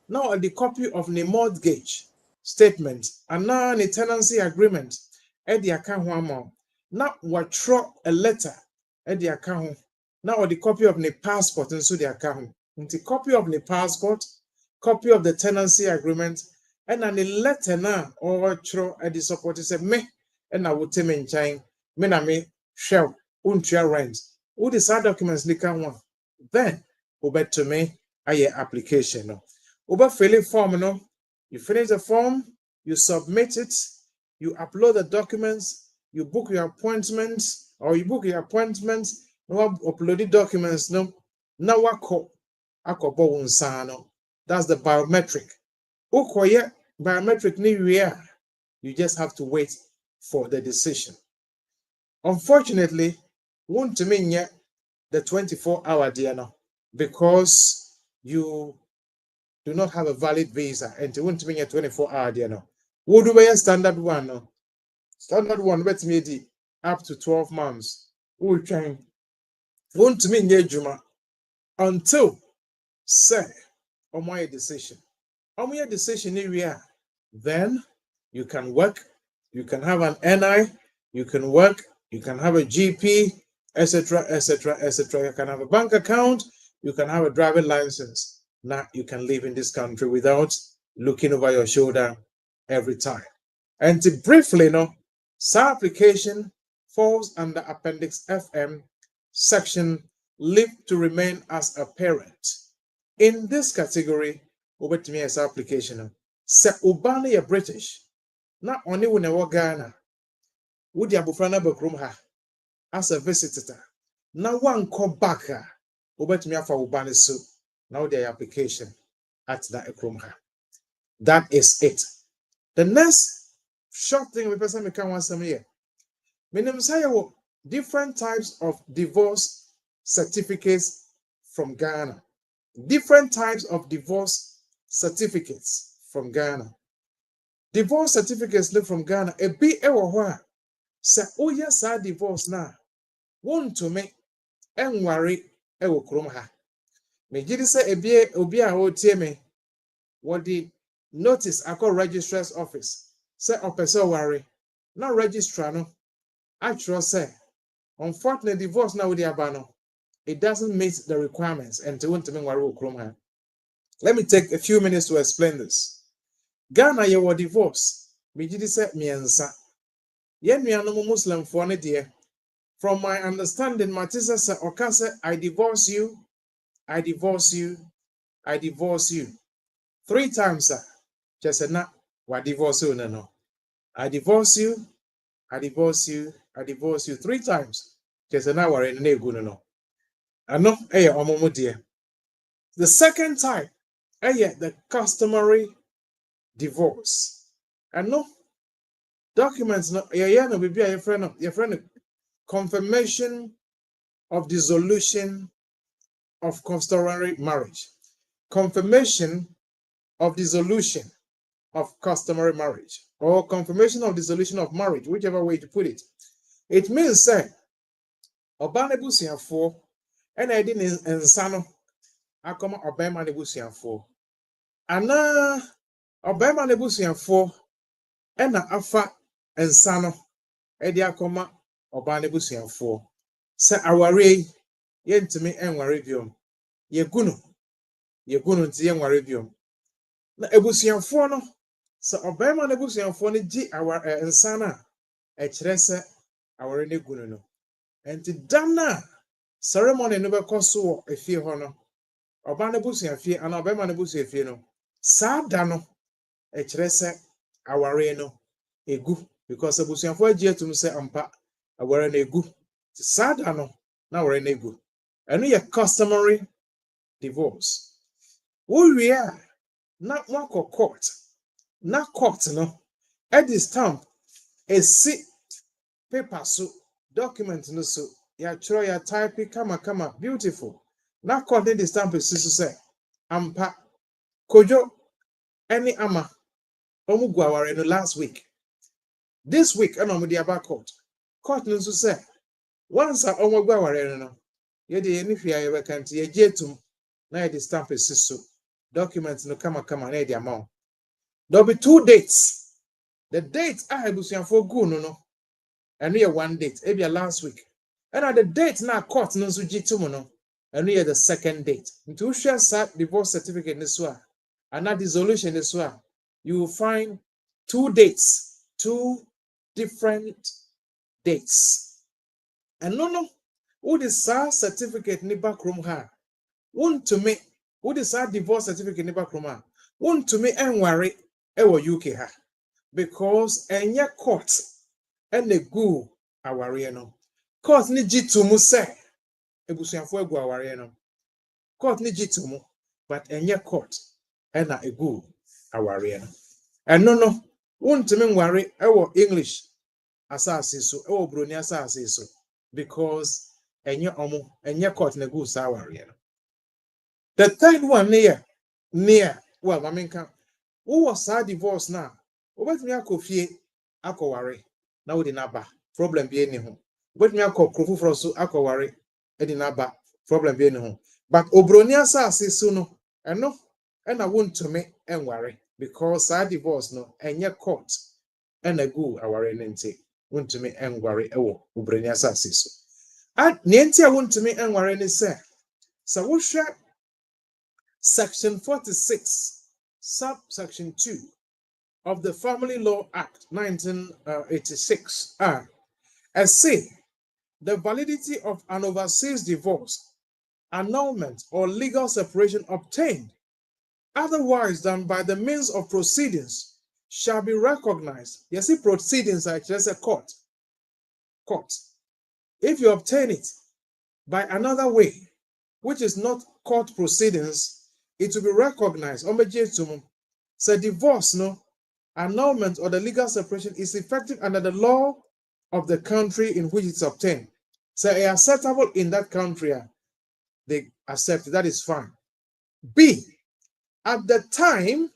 Now the copy of the mortgage statement and now the tenancy agreement at the account one. Now what throw a letter at the account. Now the copy of the passport into the account. The copy of the passport, copy of the tenancy agreement, and then the letter now or throw at the support say me and I would tell me in China, me na me shell untia rent. All these documents like one. Then over to me a application. Over filling form, you finish the form, you submit it, you upload the documents, you book your appointments, or you book your appointments, no upload the documents, no. Now that's the biometric. Ukoye biometric ni you just have to wait for the decision. Unfortunately, won't mean yet the 24-hour DNA because you do not have a valid visa and you won't mean a 24-hour DNA. Would do a standard one? No? Standard one, let me di up to 12 months. We'll try. Won't mean ye juma until say on my decision. On my decision area, then you can work, you can have an NI, you can work, you can have a GP, etc., etc., etc. You can have a bank account, you can have a driving license. Now you can live in this country without looking over your shoulder every time. And to briefly know, application falls under Appendix FM, section Live to Remain as a Parent. In this category, over to me as application. Se ubani ya British, na only when I Ghana, would ya bufrana bakrum ha as a visitor. Now one call back over to me for ubani so now their application at that ekrum ha. That is it. The next short thing we person can want some here. Meaning say different types of divorce certificates from Ghana. Different types of divorce certificates from Ghana. Divorce certificates live from Ghana. A bit say, oh yes, I divorce now. Want to make and worry ewo krom ha. Me gidi say obi a otie me what the notice I call registrar's office. Say opese worry. Now registrar no. Actually say unfortunately divorce now with the abano. It doesn't meet the requirements and to want to make worry krom ha. Let me take a few minutes to explain this. Ghana ye were divorce. Me gidi say miensa. Yen nuanom Muslim for ne dear. From my understanding, Matisa said, Okase, I divorce you, I divorce you, I divorce you. 3 times, sir. Just said, nah, wa divorce you, no. I divorce you, I divorce you, I divorce you 3 times. Just said, nah, we're in a good no. I know, dear. The second time, the customary divorce. I know documents, no, no, be your friend, confirmation of dissolution of customary marriage. Confirmation of dissolution of customary marriage, or confirmation of dissolution of marriage, whichever way to put it. It means say, Obana busiafo, and I didn't insano, akoma obema nebusiafo. Ana obema nebusiafo, and afa insano, edi akoma obana busiafo. Say aware, yentimi enware biom. Yegunu nti yenware biom. Na ebusiafo no, so obema nebusiafo ne gi aware insana, ekire se aware ne gunu no. Enti dana ceremony no be koso efie ho no. Oba ne busiafie ana obema ne busiafie no. Saa da no ekire se aware no egu because ebusiafo agi atum se ampa aware no egu. Saa da no na aware no egu. Eno ye customary divorce. Wo wie na wako court. Na court no e di stamp esi paper so document no so ya chiro ya type kama beautiful. Na court the stamp esi so say ampa kojo any ama omu guaware no last week. This week ana omu di aba court. Court no so say once a omu guaware no ye de any fia ye bekanti ye jetum na ye the stamp esi so document no kama na ye di amount. There'll be 2 dates. The date I have for go no. And we 1 date. Maybe last week. And at the date now court no so jitum no. And we the second date. Into share divorce certificate this one. And that dissolution this one. You will find 2 dates. 2 different dates. And no. Who the certificate ni back room ha? Want to me. Who the divorce certificate ni back room ha? Want to me and worry. Ewo UK ha because enye court ene gu aware no court ni gitumu se ebusuafo egu aware no court ni gitumu but enye court ena egu aware no eno no wontumi nware ewo English asase so ewo broni asase so because enye court na gu sa aware no. The third one near well maminka who was a divorce now? Obet me akofie akoware na we na ba problem bi eni ho. Obet me akokrofo fro so akoware e di na ba problem bi eni ho. But obroni asase so no eno na wontumi enware because a divorce no enye court na go aware nti wontumi enware ewo obroni asase so. Nti a wontumi enware ni se wo hwe section 46 subsection 2 of the Family Law Act 1986 as say the validity of an overseas divorce, annulment, or legal separation obtained otherwise than by the means of proceedings shall be recognized. You see, proceedings are just a court. If you obtain it by another way, which is not court proceedings, it will be recognized. So divorce, no, annulment or the legal separation is effective under the law of the country in which it's obtained. So acceptable in that country, they accept it. That is fine. B, at the time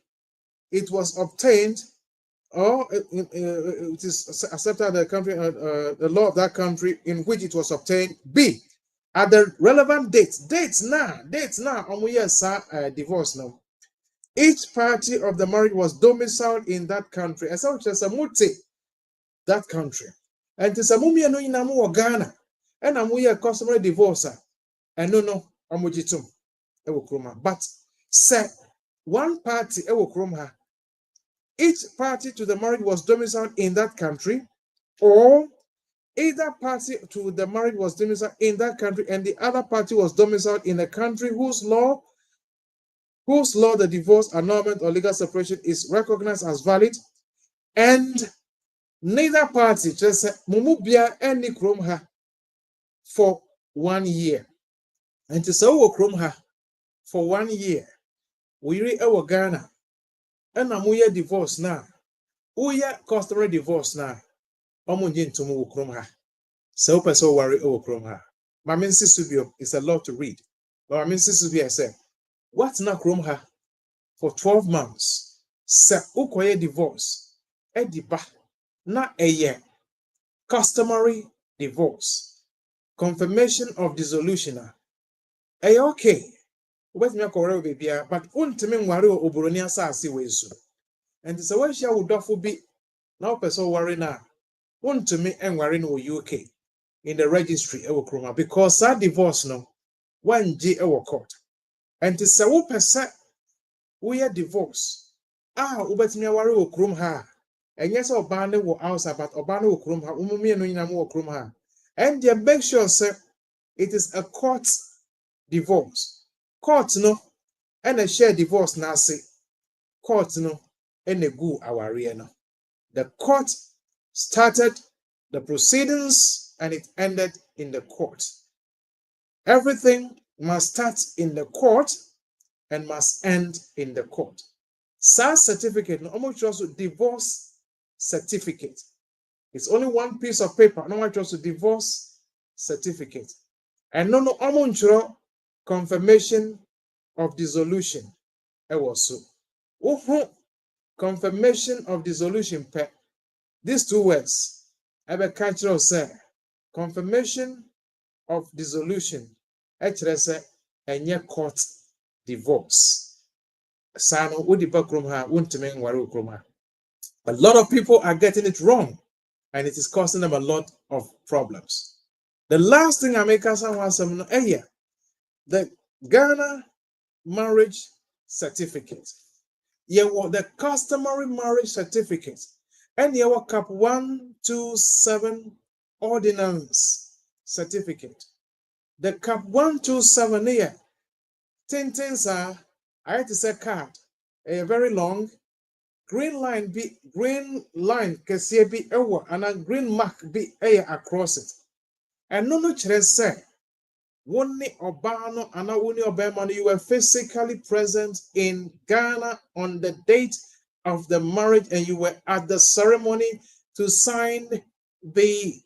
it was obtained, or it is accepted in the country, the law of that country in which it was obtained. B, at the relevant dates now, divorce now. Each party of the marriage was domiciled in that country. As such as a multi that country. And to some no inamu Ghana. And amuya customary divorce. And no amujitum. But say one party each party to the marriage was domiciled in that country, or either party to the marriage was domiciled in that country and the other party was domiciled in a country whose law the divorce, annulment, or legal separation is recognized as valid, and neither party just mumubia any krom for 1 year. And to say krom for 1 year, we re Ghana, and amuya divorce now. Uya customary divorce now. Omunjin to mu krom So person worry krom My main subio is a lot to read. But my main subio I said, what's na krom for 12 months? Se ukoye divorce. Ediba na eye customary divorce. Confirmation of dissolution. Okay. Wait me correct baby, but untimi nware oboroni asase wesu. And so when she would offer be now person worry na untimi enware no UK in the registry kroma because that divorce no one G court. And so wo person we divorce ubetimi aware okrom ha. And yes, Obana will outside, but Obana will krum ha, Umumi no nyina mo krum ha. And they make sure, sir, it is a court divorce. Court no, and a share divorce nasi. Court no, and a go our no. The court started the proceedings and it ended in the court. Everything must start in the court and must end in the court. SARS certificate, no almost also divorce certificate. It's only one piece of paper. No one just a divorce certificate. And no amunchro confirmation of dissolution. Also, confirmation of dissolution. These two words. Ebe cultural say confirmation of dissolution. Actually say enye court divorce. Sano udi bakrum ha untime ngware okrum ha. A lot of people are getting it wrong, and it is causing them a lot of problems. The last thing I make us the Ghana marriage certificate. The customary marriage certificate, and your Cap 127 ordinance certificate. The Cap 127 here, things are, I had to say card, a very long. Green line kesiye bi ewo and a green mark be across it. And no chere say woni obano and woni obema you were physically present in Ghana on the date of the marriage and you were at the ceremony to sign the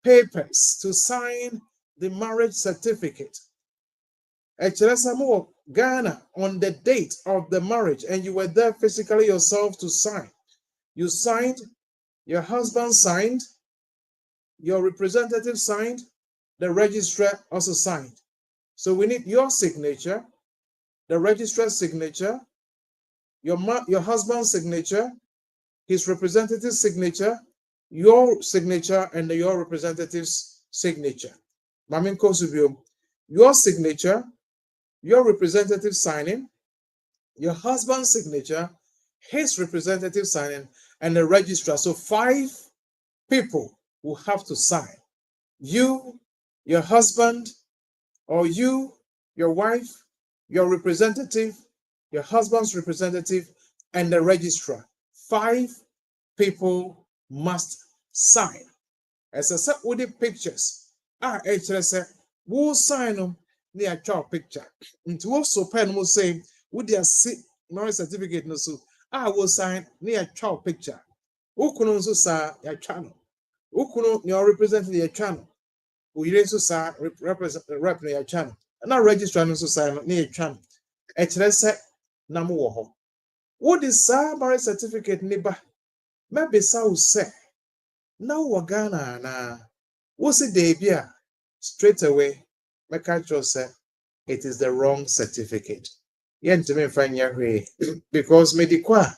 papers, to sign the marriage certificate. Ghana on the date of the marriage and you were there physically yourself to sign. You signed, your husband signed, your representative signed, the registrar also signed. So we need your signature, the registrar's signature, your husband's signature, his representative's signature, your signature, and your representative's signature. Mamin Kosubio, your signature, your representative signing, your husband's signature, his representative signing, and the registrar. So 5 people will have to sign. You, your husband, or you, your wife, your representative, your husband's representative, and the registrar. 5 people must sign. As I said with the pictures, we'll sign them. Near child picture. Into also pen will say, would there see marriage certificate no so? I will sign near child picture. Who can also say your channel? Ukuno, you're representing the channel. We also say represent rep near channel. And now register no society near channel. HRS Namu. What is marriage certificate neighbor? Maybe South say. Now Wagana na what's it debut? Straight away, my culture say it is the wrong certificate. Yen to me find your way because medikwa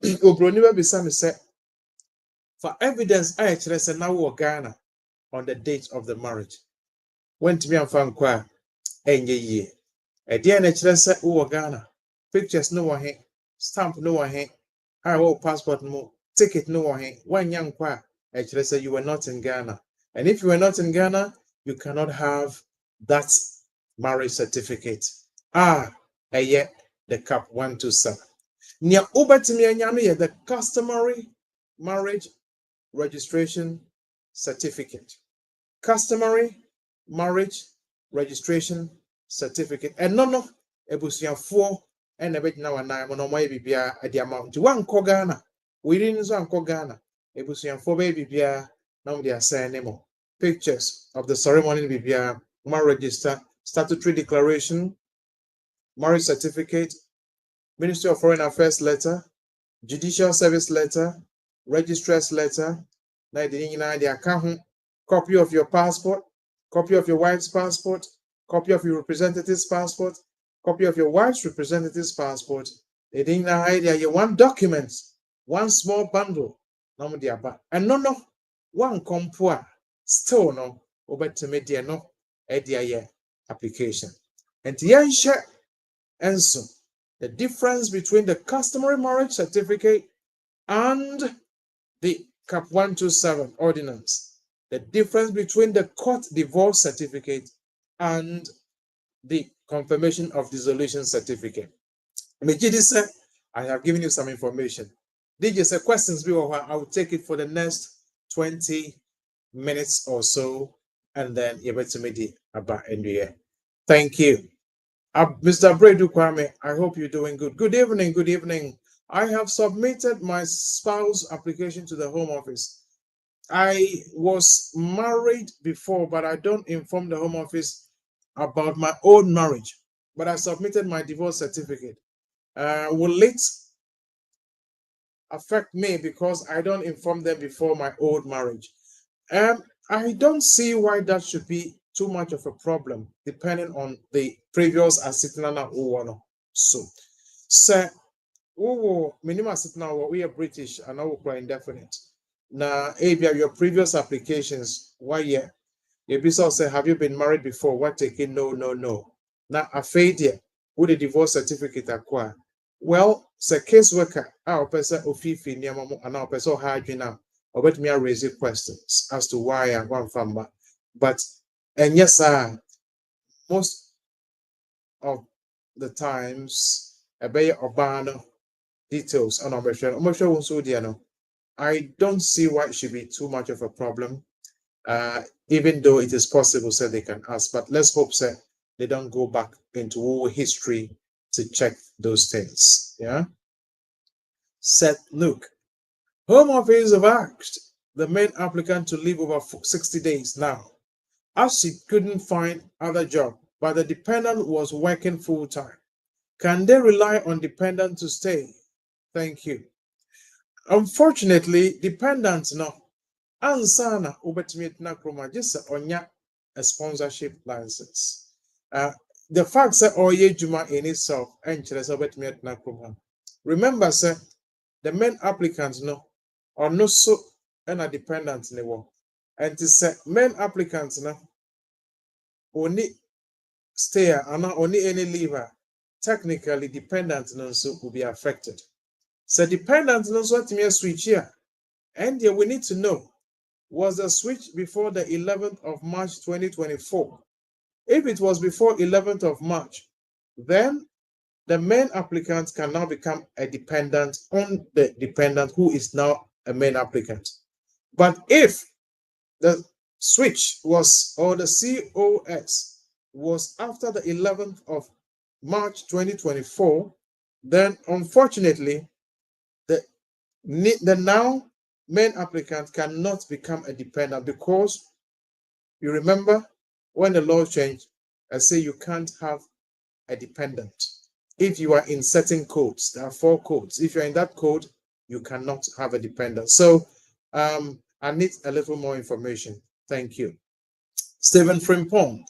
Obroniba Bisami said for evidence I actually said now Wagana on the date of the marriage. Went to me and found qua enye ye. A dear nature said Ghana. Pictures no one, stamp no one, I will passport no, ticket no one, one young qua. Actually said you were not in Ghana. And if you were not in Ghana, you cannot have that marriage certificate. Yet the cap 127. Near Ubertimianyano, the customary marriage registration certificate. Customary marriage registration certificate. And no, ebusian 4 and a bit now and I no my bibia at the amount to one Ghana. We didn't so Ghana. Ebusian 4 baby bia now they are saying anymore. Pictures of the ceremony bibia, marriage register, statutory declaration, marriage certificate, Ministry of Foreign Affairs letter, judicial service letter, registrar's letter, the account, copy of your passport, copy of your wife's passport, copy of your representative's passport, copy of your wife's representative's passport. They didn't idea you one document, one small bundle, and no, one compua, still no, over to media no, idea application. And the share and so the difference between the customary marriage certificate and the CAP 127 ordinance, the difference between the court divorce certificate and the confirmation of dissolution certificate. Mejidi said, I have given you some information. DJ said, questions be over. I will take it for the next 20 minutes or so, and then you're to meet the about NDA. Thank you. Mr. Bredu Kwame, I hope you're doing good. Good evening, good evening. I have submitted my spouse application to the Home Office. I was married before, but I don't inform the Home Office about my own marriage. But I submitted my divorce certificate. Will it affect me because I don't inform them before my old marriage? I don't see why that should be too much of a problem, depending on the previous asitinana uwano. So, sir, minimum asitinana we are British and now we're indefinite. Now, if your previous applications, why yeah? Your business say, have you been married before? What taking? No. Now, a failure with a divorce certificate acquire. Well, the caseworker, our person ofifi niamamu and our person hard now. Or let me raise questions as to why I want from. But and yes, sir, most of the times a bay urbano details on our show. I don't see why it should be too much of a problem. Even though it is possible, so they can ask, but let's hope so they don't go back into all history to check those things. Yeah. Said, look, Home Office have asked the main applicant to leave over 60 days now, as she couldn't find other job, but the dependent was working full time. Can they rely on dependent to stay? Thank you. Unfortunately, dependents no. Ansana ubetimi na kroma just onya a sponsorship license. The fact that oye juma in itself and ubetimi na kroma. Remember, sir, the main applicants no or no so and a dependent ne wo. And to say main applicants no only stay and only any leaver. Technically, dependent no so will be affected. So dependent no so what me switch here. And we need to know, was the switch before the 11th of March 2024? If it was before 11th of March, then the main applicant can now become a dependent on the dependent who is now a main applicant. But if the switch was, or the COS was after the 11th of March 2024, then unfortunately, the now main applicant cannot become a dependent, because you remember when the law changed, I say you can't have a dependent. If you are in certain codes, there are 4 codes. If you're in that code, you cannot have a dependent. So I need a little more information. Thank you. Stephen Frimpong,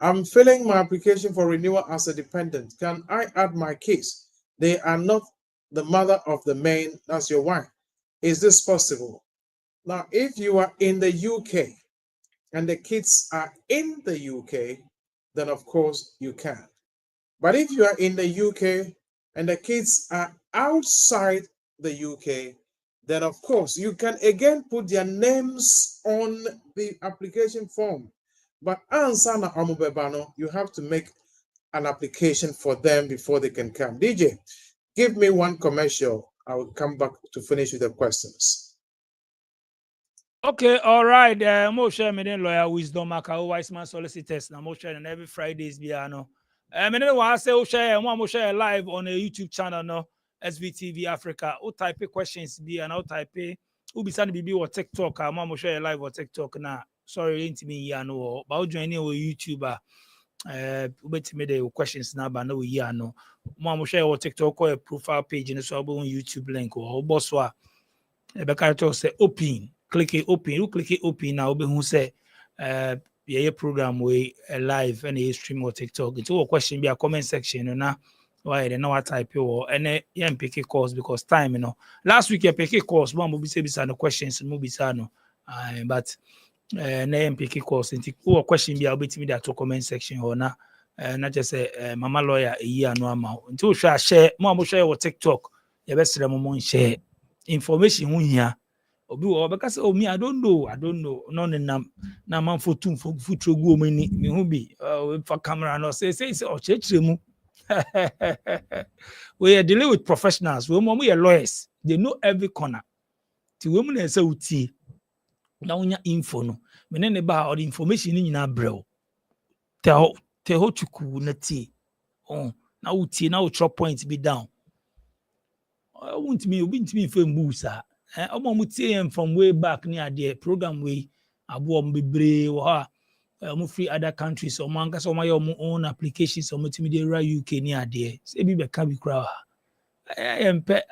I'm filling my application for renewal as a dependent. Can I add my kids? They are not the mother of the main, that's your wife. Is this possible? Now, if you are in the UK and the kids are in the UK, then of course you can. But if you are in the UK and the kids are outside the UK, then of course you can again put their names on the application form. But ansana amubebano, you have to make an application for them before they can come. DJ, give me one commercial. I will come back to finish with the questions. Okay, all right. Mo share me lawyer wisdom maka wise man solicitors. Now mo share and every Fridays be ano. Me then wa say o share mo share live on a YouTube channel no SVTV Africa. O type questions be and o type o be send be or TikTok. Mo share live or TikTok na. Sorry, ain't me ya no. But o join o YouTuber. Wait me the questions now, but no ya no. Mo share or TikTok or a profile page in so on YouTube link or boss wa. Ebeka say open. Click it open. You click it open now. Be who say yeah program we live and a stream or TikTok. It's all question be a comment section, you know. Why they know what type or and yeah pick a course because time, you know. Last week I pick a course, one will be say no questions, no be no. But na pick a course into all question be I'll be to me that to comment section or na not just say mama lawyer a year no amount. Until share more share or TikTok. You best share information here. Obi wo beka say oh me I don't know no nam na man for futuro gu omani me hu bi for camera no say o chechire mu we are dealing with professionals we are lawyers, they know every corner ti we mu na say utie na unya info no me ne ba all the information ni nyina brɛ te ho tuku na tie oh na utie na o drop point be down won't me obi ntimi fa mbu sa from way back near the program we abo bebre wo ha free other countries so man kasa my own applications so mutimi dey UK near there say bi be ka bi kra empe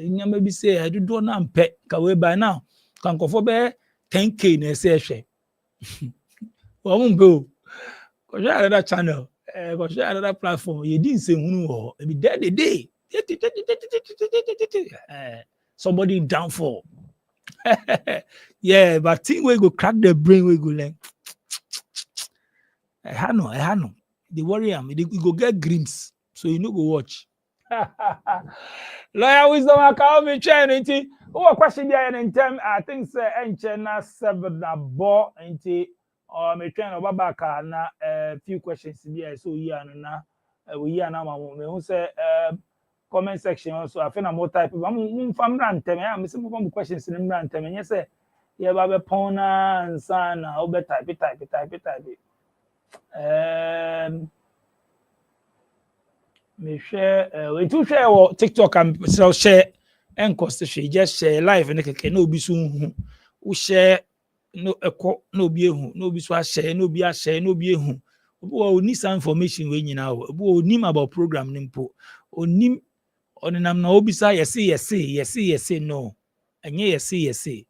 nyama bi say dodo na mpe ka we by now kan kofo be 10k na say hwe wo mo go ko share another channel ko share another platform you didn't say hunu wo e be there the day somebody downfall. Yeah, but thing we go crack the brain, we go like I know. They worry am, they go get dreams, so you know go watch. Lawyer wisdom I can't be trying to. Oh, question there in term. I think say enchena 7 na ball into me trying over back na few questions there. So yeah na we here na me who say comment section also. I feel more type. I'm from rantem. I'm some more questions in rantem. And you say yeah, babe pona and son. I'll be type it. Me share we do share or TikTok and so share and cost share just share live and no be soon who share no no be no be so share no be a share no be hu we need some information we nyina we need about program nimpo onim onenam na obisa yes no enye yes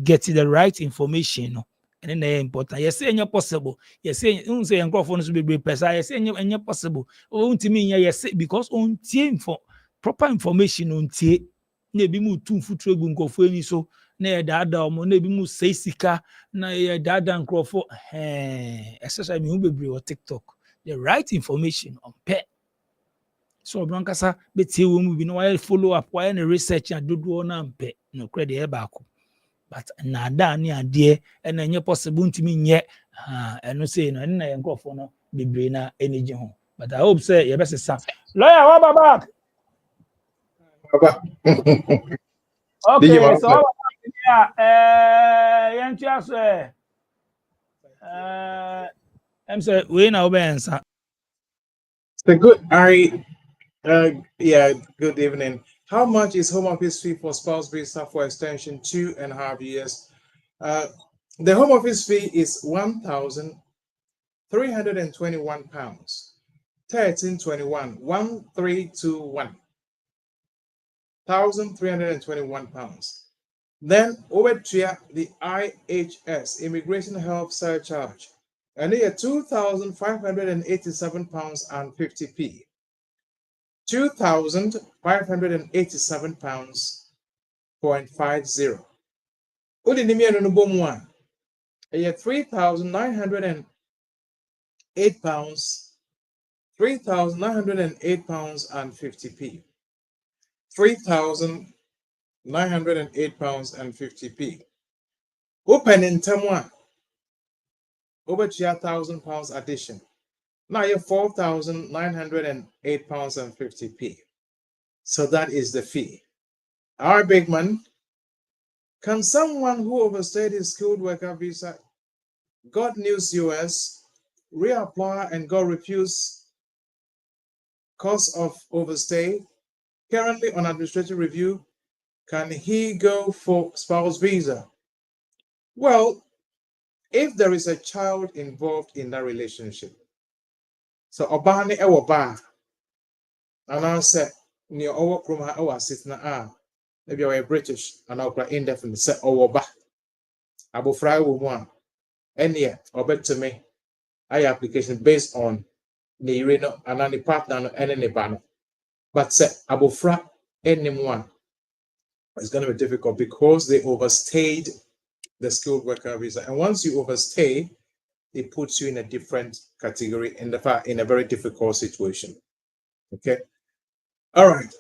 get the right information no and then important yes enye possible yes un say enkrofo no so be pesa yes enye possible untimi yes because untie for proper information untie na ebi mu tu futuro gu nkofo eni so na ye dada omo na ebi mu sei sika na ye dada nkrofo especially me hu bebre o TikTok the right information on pay so brankasa betie wo mu bi no why follow up why na research and dodo na mpe no credit e ba ko but na da ni ade e na nye possible ntimi nye eno say no na ye nkofo no bebre na energy ho but I hope say ye be sesa lawyer wa back Baba. okay so yeah yan tiaso I'm say we na obensa So good. Yeah, good evening. How much is home office fee for spouse visa for extension 2.5 years? The home office fee is £1,321. 1321 1321 £1,321. Then over to the IHS Immigration Help Surcharge, and here £2,587.50p. £2,587.50. Udinimi no bomwa. £3,908. £3,908.50p. £3,908.50p. Open in Tamwa. Over to £1,000 addition. Now you're £4,908.50p. So that is the fee. Our big man, can someone who overstayed his skilled worker visa, got news US, reapply and got refused cause of overstay, currently on administrative review, can he go for spouse visa? Well, if there is a child involved in that relationship, so obani ewo ba, and I said, near our kroma our sitna maybe we're British and I'll indefinitely say owo ba, abofra wo any or to me, I application based on the reno and any partner and any banner. But say abofra anyone, it's going to be difficult because they overstayed the skilled worker visa. And once you overstay, it puts you in a different category in a very difficult situation. Okay. All right.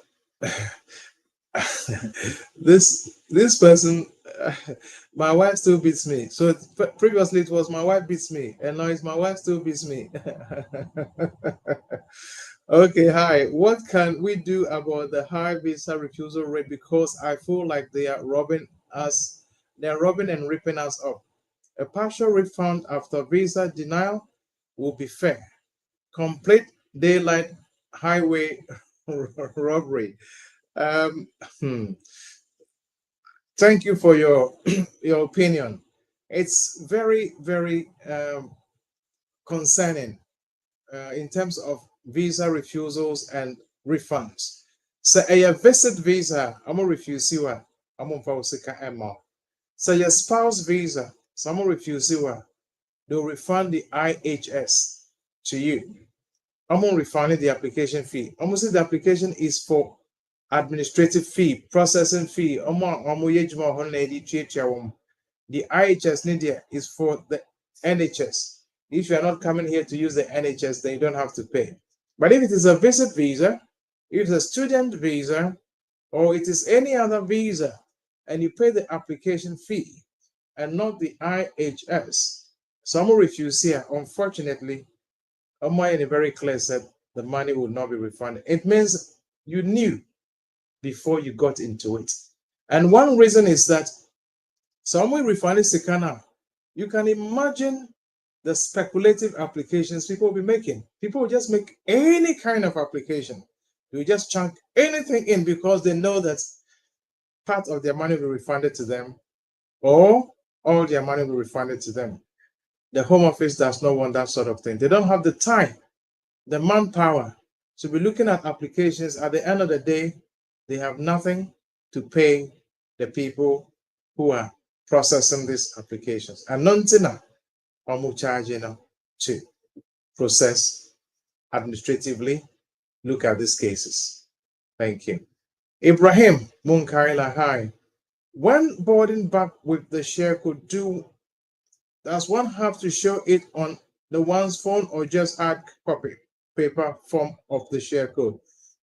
this person, my wife still beats me. So previously it was my wife beats me, and now it's my wife still beats me. Okay, hi. What can we do about the high visa refusal rate? Because I feel like they are robbing us. They are robbing and ripping us off. A partial refund after visa denial will be fair. Complete daylight highway robbery. Thank you for your your opinion. It's very, very concerning in terms of visa refusals and refunds. So a visit visa, I'm gonna refuse you. I'm gonna So your spouse visa, so I'm gonna refuse you. They'll refund the IHS to you. I'm gonna refund the application fee. Almost the application is for administrative fee, processing fee. The IHS Nidia is for the NHS. If you are not coming here to use the NHS, then you don't have to pay. But if it is a visit visa, if it's a student visa, or it is any other visa, and you pay the application fee and not the IHS, some refuse here. Unfortunately, Omoyeni very clear said the money will not be refunded. It means you knew before you got into it. And one reason is that someone refunding Sikana, you can imagine the speculative applications people will be making. People will just make any kind of application. You just chunk anything in because they know that part of their money will be refunded to them or all their money will be refunded to them. The Home Office does not want that sort of thing. They don't have the time, the manpower to be looking at applications. At the end of the day, they have nothing to pay the people who are processing these applications. And nothing charging to process administratively, look at these cases. Thank you. Ibrahim Munkaila, hi. When boarding back with the share code, does one have to show it on the one's phone or just add copy paper form of the share code?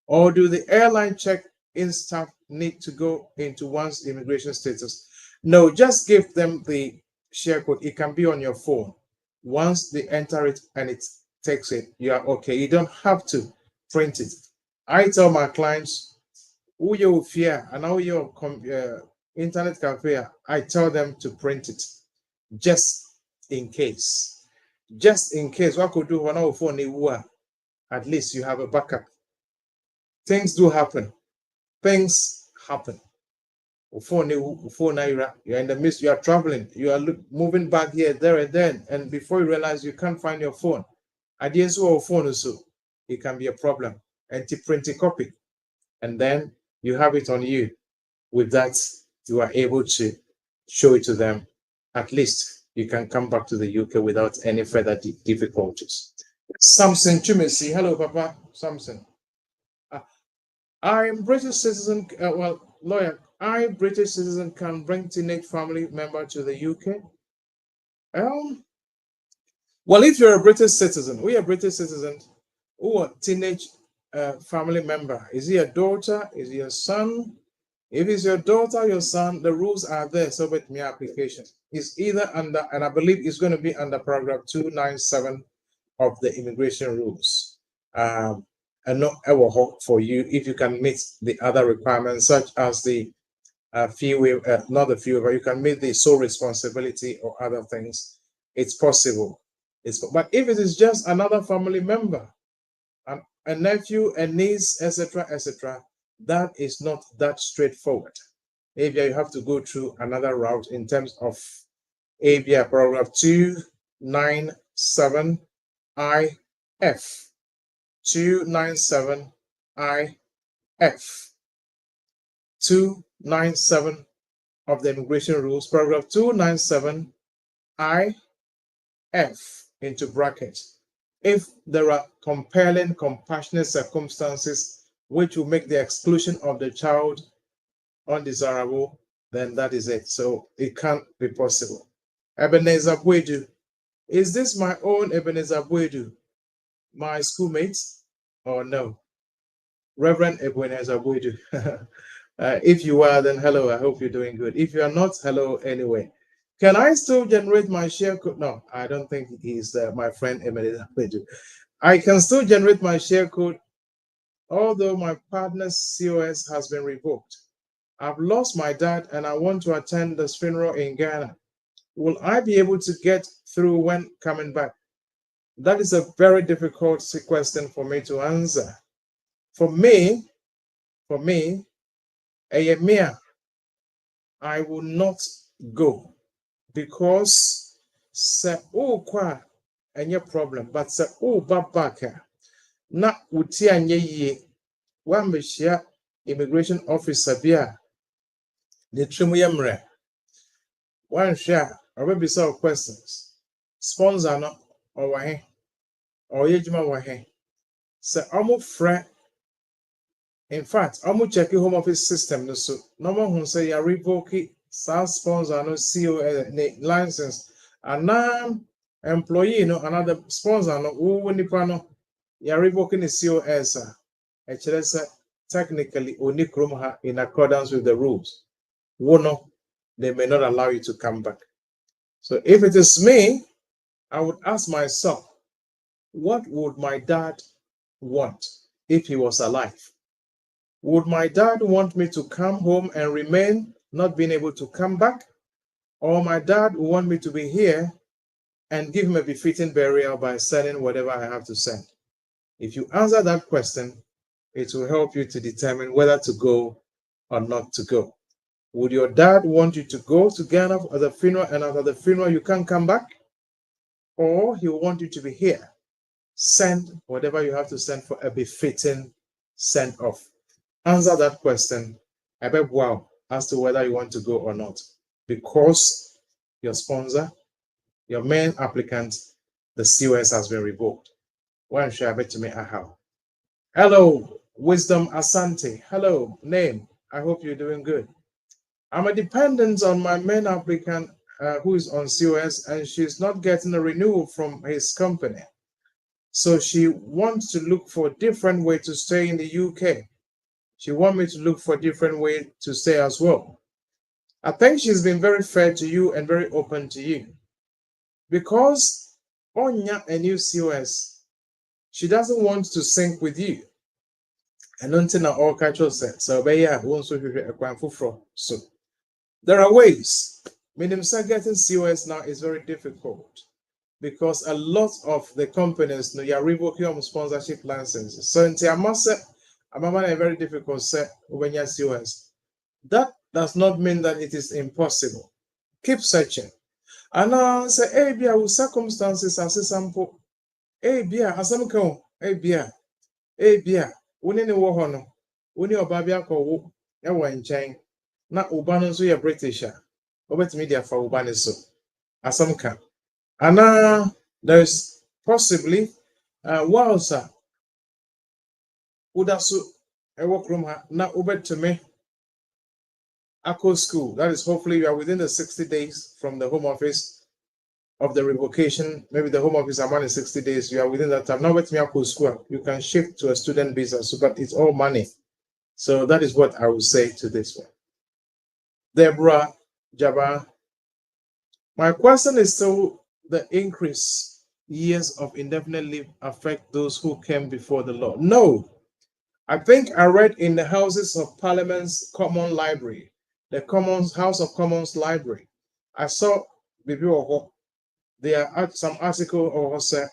Or do the airline check-in staff need to go into one's immigration status? No, just give them the share code. It can be on your phone. Once they enter it and it takes it, you are okay. You don't have to print it. I tell my clients, who you fear and how your internet cafe, I tell them to print it just in case. Just in case. What could do when our phone at least you have a backup. Things do happen. things happen. You're in the midst, you are traveling, you are moving back here, there, and then, and before you realize you can't find your phone. Ideas or phone also, it can be a problem. And to print a copy, and then you have it on you. With that, you are able to show it to them. At least you can come back to the UK without any further difficulties. Samson Chumesi, hello, Papa. Samson. I'm British citizen. Lawyer. I, British citizen, can bring teenage family member to the UK. Well, if you're a British citizen, we are British citizens. Who are teenage family member? Is he a daughter? Is he a son? If it's your daughter, your son, the rules are there. So with me application, it's either under, and I believe it's going to be under paragraph 297 of the immigration rules. And not ever hope for you if you can meet the other requirements, such as the fee waiver, not the fee waiver, you can meet the sole responsibility or other things. It's possible. But if it is just another family member, a nephew, a niece, etc., etc., that is not that straightforward. Maybe you have to go through another route in terms of ABI paragraph 297 IF. 297 IF 297 of the immigration rules, paragraph 297 IF into brackets. If there are compelling, compassionate circumstances which will make the exclusion of the child undesirable, then that is it. So it can't be possible. Ebenezer Bwedu. Is this my own Ebenezer Bwedu? My schoolmates? Or no? Reverend Ebenezer Bwedu. If you are, then hello. I hope you're doing good. If you are not, hello anyway. Can I still generate my share code? No, I don't think he's my friend Ebenezer Bwedu. I can still generate my share code, although my partner's COS has been revoked. I've lost my dad and I want to attend this funeral in Ghana. Will I be able to get through when coming back? That is a very difficult question for me to answer. For me, I will not go, because se kwa any problem, but se babaka na uti anye ye wa meshia immigration officer bia the trimu yemre one share or maybe some questions sponsor no or wahe or yejuma wahe se omo friend. In fact, I'm checking home office system. So, no one say you revoke SaaS sponsor no COS license, and now employee no another sponsor no who no you revoking the COS. Actually, technically only Chrome in accordance with the rules. No, they may not allow you to come back. So, if it is me, I would ask myself, what would my dad want if he was alive? Would my dad want me to come home and remain, not being able to come back? Or my dad would want me to be here and give him a befitting burial by sending whatever I have to send? If you answer that question, it will help you to determine whether to go or not to go. Would your dad want you to go to Ghana for the funeral, and after the funeral you can't come back? Or he will want you to be here? Send whatever you have to send for a befitting send off. Answer that question. I bet wow as to whether you want to go or not, because your sponsor, your main applicant, the COS has been revoked. Why should I bet to me how? Hello, Wisdom Asante. Hello, name. I hope you're doing good. I'm a dependent on my main applicant who is on COS, and she's not getting a renewal from his company. So she wants to look for a different way to stay in the UK. She wants me to look for a different way to stay as well. I think she's been very fair to you and very open to you. Because on a new COS, she doesn't want to sync with you. And until all cultural set. So there are ways. Minimum getting COS now is very difficult, because a lot of the companies know you're revoking your sponsorship licenses. So a very difficult set when you COS. That does not mean that it is impossible. Keep searching. And now say, hey, bia, with circumstances as a sample, hey, bia, as some come, hey, bia, when any war honor, when your babia call, you were in chain, not Ubanan, so you're British. Over to media for Ubaniso, as some come. And now there's possibly, wow, sir, Udasu, a work room, now over to me. ACO school. That is, hopefully you are within the 60 days from the home office of the revocation. Maybe the home office are in 60 days. You are within that time. Now with me ACO school, you can shift to a student visa. So, but it's all money. So that is what I will say to this one. Deborah Jabba. My question is still the increase years of indefinite leave affect those who came before the law? No. I think I read in the Houses of Parliament's Common Library, the House of Commons Library. I saw before there are some article or say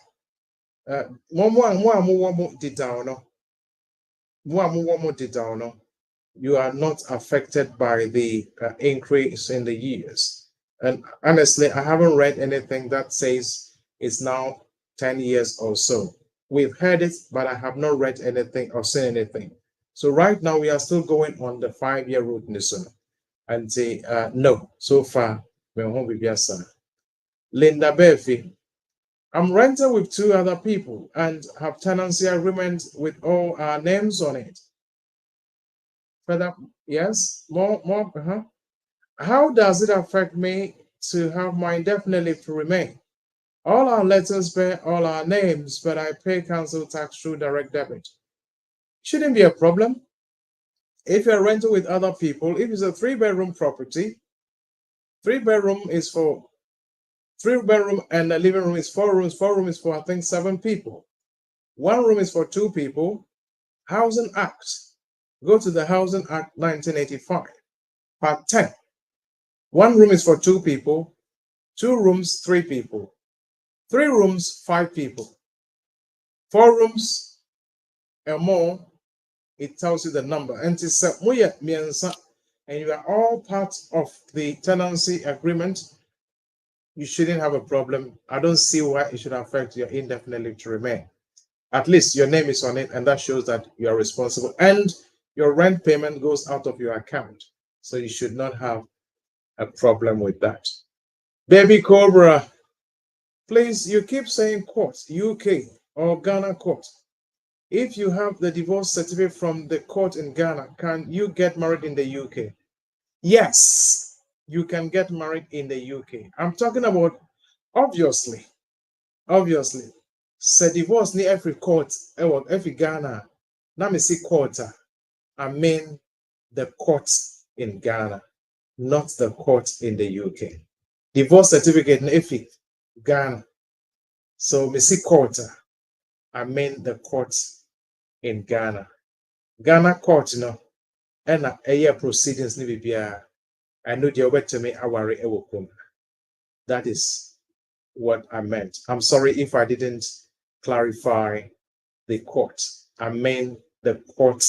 you are not affected by the increase in the years. And honestly, I haven't read anything that says it's now 10 years or so. We've heard it, but I have not read anything or seen anything. So right now we are still going on the 5-year route, Nison, and say no. So far, we're home with Yasa. Linda Befi, I'm renting with 2 other people and have tenancy agreement with all our names on it. Further, yes, more. How does it affect me to have my indefinite leave to remain? All our letters bear all our names, but I pay council tax through direct debit. Shouldn't be a problem. If you're renting with other people, if it's a 3-bedroom property, 3-bedroom is for 3-bedroom and the living room is 4 rooms. 4 rooms is for, I think, 7 people. 1 room is for 2 people. Housing Act. Go to the Housing Act 1985, Part 10. 1 room is for 2 people. 2 rooms, 3 people. 3 rooms, 5 people. 4 rooms and more, it tells you the number. And it's and you are all part of the tenancy agreement, you shouldn't have a problem. I don't see why it should affect your indefinite leave to remain. At least your name is on it, and that shows that you are responsible. And your rent payment goes out of your account. So you should not have a problem with that. Baby Cobra, please, you keep saying court, UK or Ghana court. If you have the divorce certificate from the court in Ghana, can you get married in the UK? Yes, you can get married in the UK. I'm talking about, obviously, say divorce near every court, every Ghana. Now me see court, I mean the court in Ghana, not the court in the UK. Divorce certificate in every Ghana. So me see court, I mean the court in Ghana. Ghana court, and a year proceedings ni bibia. I know the way to me aware ewokum. That is what I meant. I'm sorry if I didn't clarify the court. I mean the court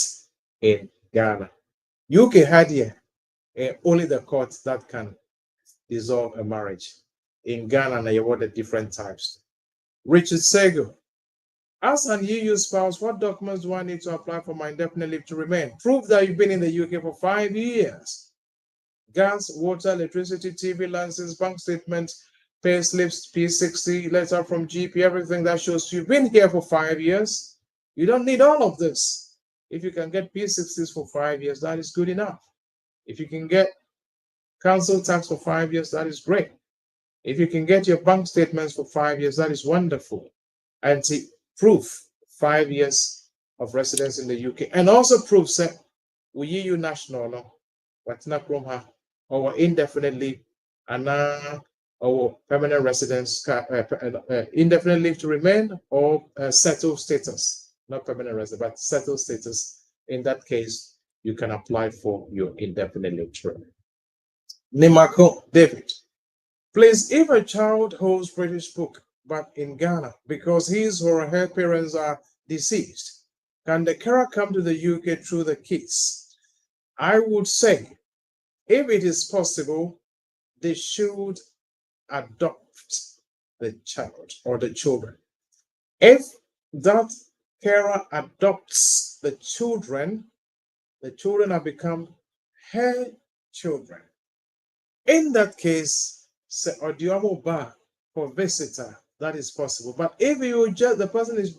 in Ghana. UK had here only the court that can dissolve a marriage. In Ghana, you want the different types. Richard Sego, as an EU spouse, what documents do I need to apply for my indefinite leave to remain? Prove that you've been in the UK for 5 years. Gas, water, electricity, TV license, bank statement, pay slips, P60, letter from GP, everything that shows you've been here for 5 years. You don't need all of this. If you can get P60s for 5 years, that is good enough. If you can get council tax for 5 years, that is great. If you can get your bank statements for 5 years, that is wonderful. And to prove 5 years of residence in the UK, and also prove that we EU national, no, what's not from her, or indefinite leave, and our permanent residence, indefinite leave to remain, or settled status, not permanent residence, but settled status. In that case, you can apply for your indefinite leave to remain. Nimako David, please, if a child holds British book but in Ghana because his or her parents are deceased, Can the carer come to the UK through the kids? I would say, if it is possible, they should adopt the child or the children. If that carer adopts the children have become her children. In that case, say Odiomo Ba for visitor, that is possible. But if the person is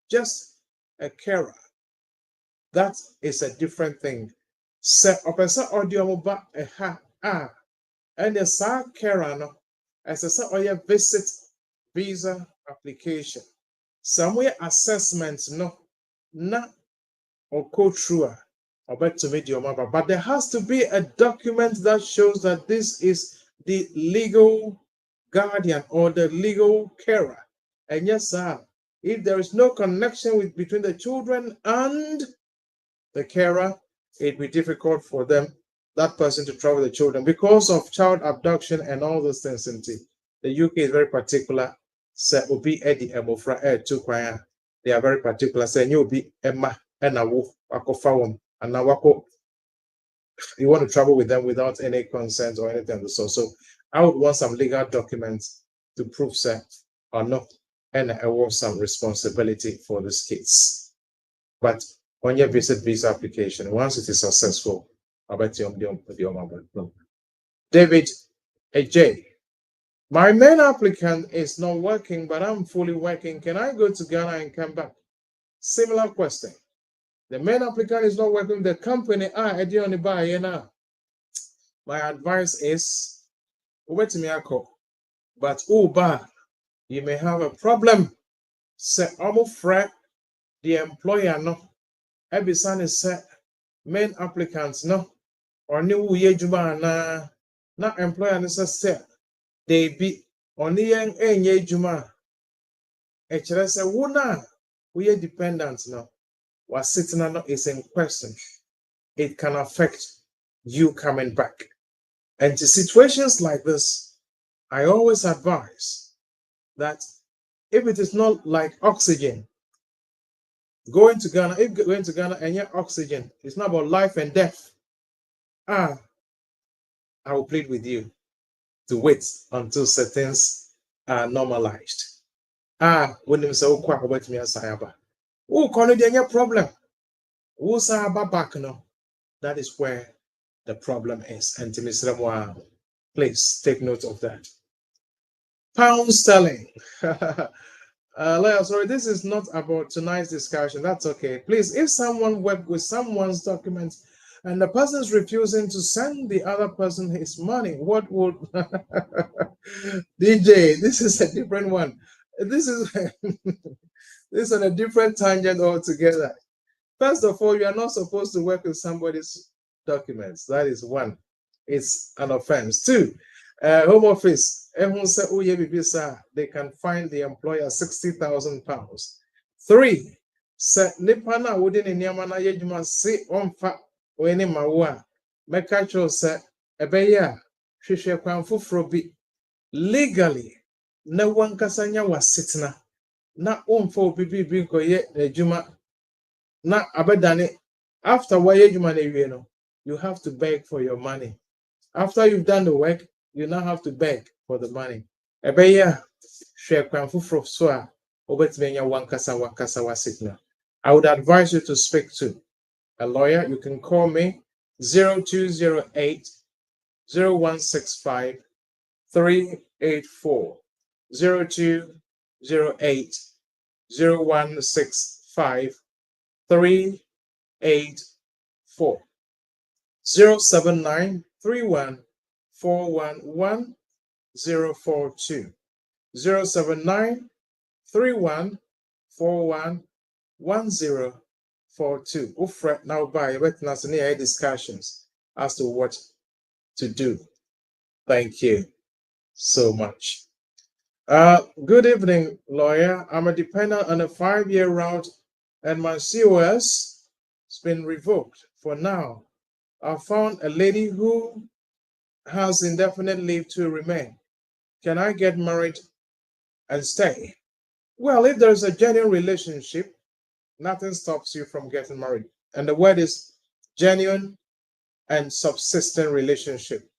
just a carer, that is a different thing. Say opesa Odiomo Ba and the sa carer no, as a sa visit visa application. Somewhere assessments no na or go through or back to meet your mother. But there has to be a document that shows that this is the legal guardian or the legal carer. And yes, sir, if there is no connection between the children and the carer, it'd be difficult for that person to travel with the children because of child abduction and all those things. The UK is very particular. They are very particular. Say you be Emma and a wolf, and now you want to travel with them without any consent or anything of the sort. So I would want some legal documents to prove that or not, and I want some responsibility for these kids. But on your visit visa application, once it is successful, I bet you David AJ. My main applicant is not working, but I'm fully working. Can I go to Ghana and come back? Similar question. The main applicant is not working with the company. My advice is, wait me but you may have a problem. Say, the employer no. Every son is set. Main applicants no. Or new ye juma na employer necessary. They be only young ye juma. Say, wuna we dependent no. What sitting is in question. It can affect you coming back. And to situations like this, I always advise that if it is not like oxygen, going to Ghana and your oxygen, it's not about life and death. I will plead with you to wait until settings are normalized. When them say, about me as Sayaba. Any problem? Who Sayaba back now? That is where the problem is. And please take note of that. Pound sterling. Sorry, this is not about tonight's discussion. That's okay. Please, if someone worked with someone's documents and the person is refusing to send the other person his money, what would DJ? This is a different one. This is this is on a different tangent altogether. First of all, you are not supposed to work with somebody's documents. That is one. It's an offense. Two, Home Office, they can fine the employer £60,000. Three, Nipana within in Yamana Yejuma say on fa or any mawa. Mekacho said, Ebeya, Shisha Kwanfufrobi. Legally, no one kasanya was sitting na for bibi binko ye Juma na abedane. After you have to beg for your money. After you've done the work, you now have to beg for the money. I would advise you to speak to a lawyer. You can call me 0208 0165 384 0208 0165 384 079 31 411 042 079 31 41 1042. Ufret now by witness any discussions as to what to do. Thank you so much. Good evening, lawyer. I'm a dependent on a 5-year route and my COS has been revoked for now. I found a lady who has indefinite leave to remain. Can I get married and stay? Well, if there's a genuine relationship nothing stops you from getting married. And the word is genuine and subsistent relationship.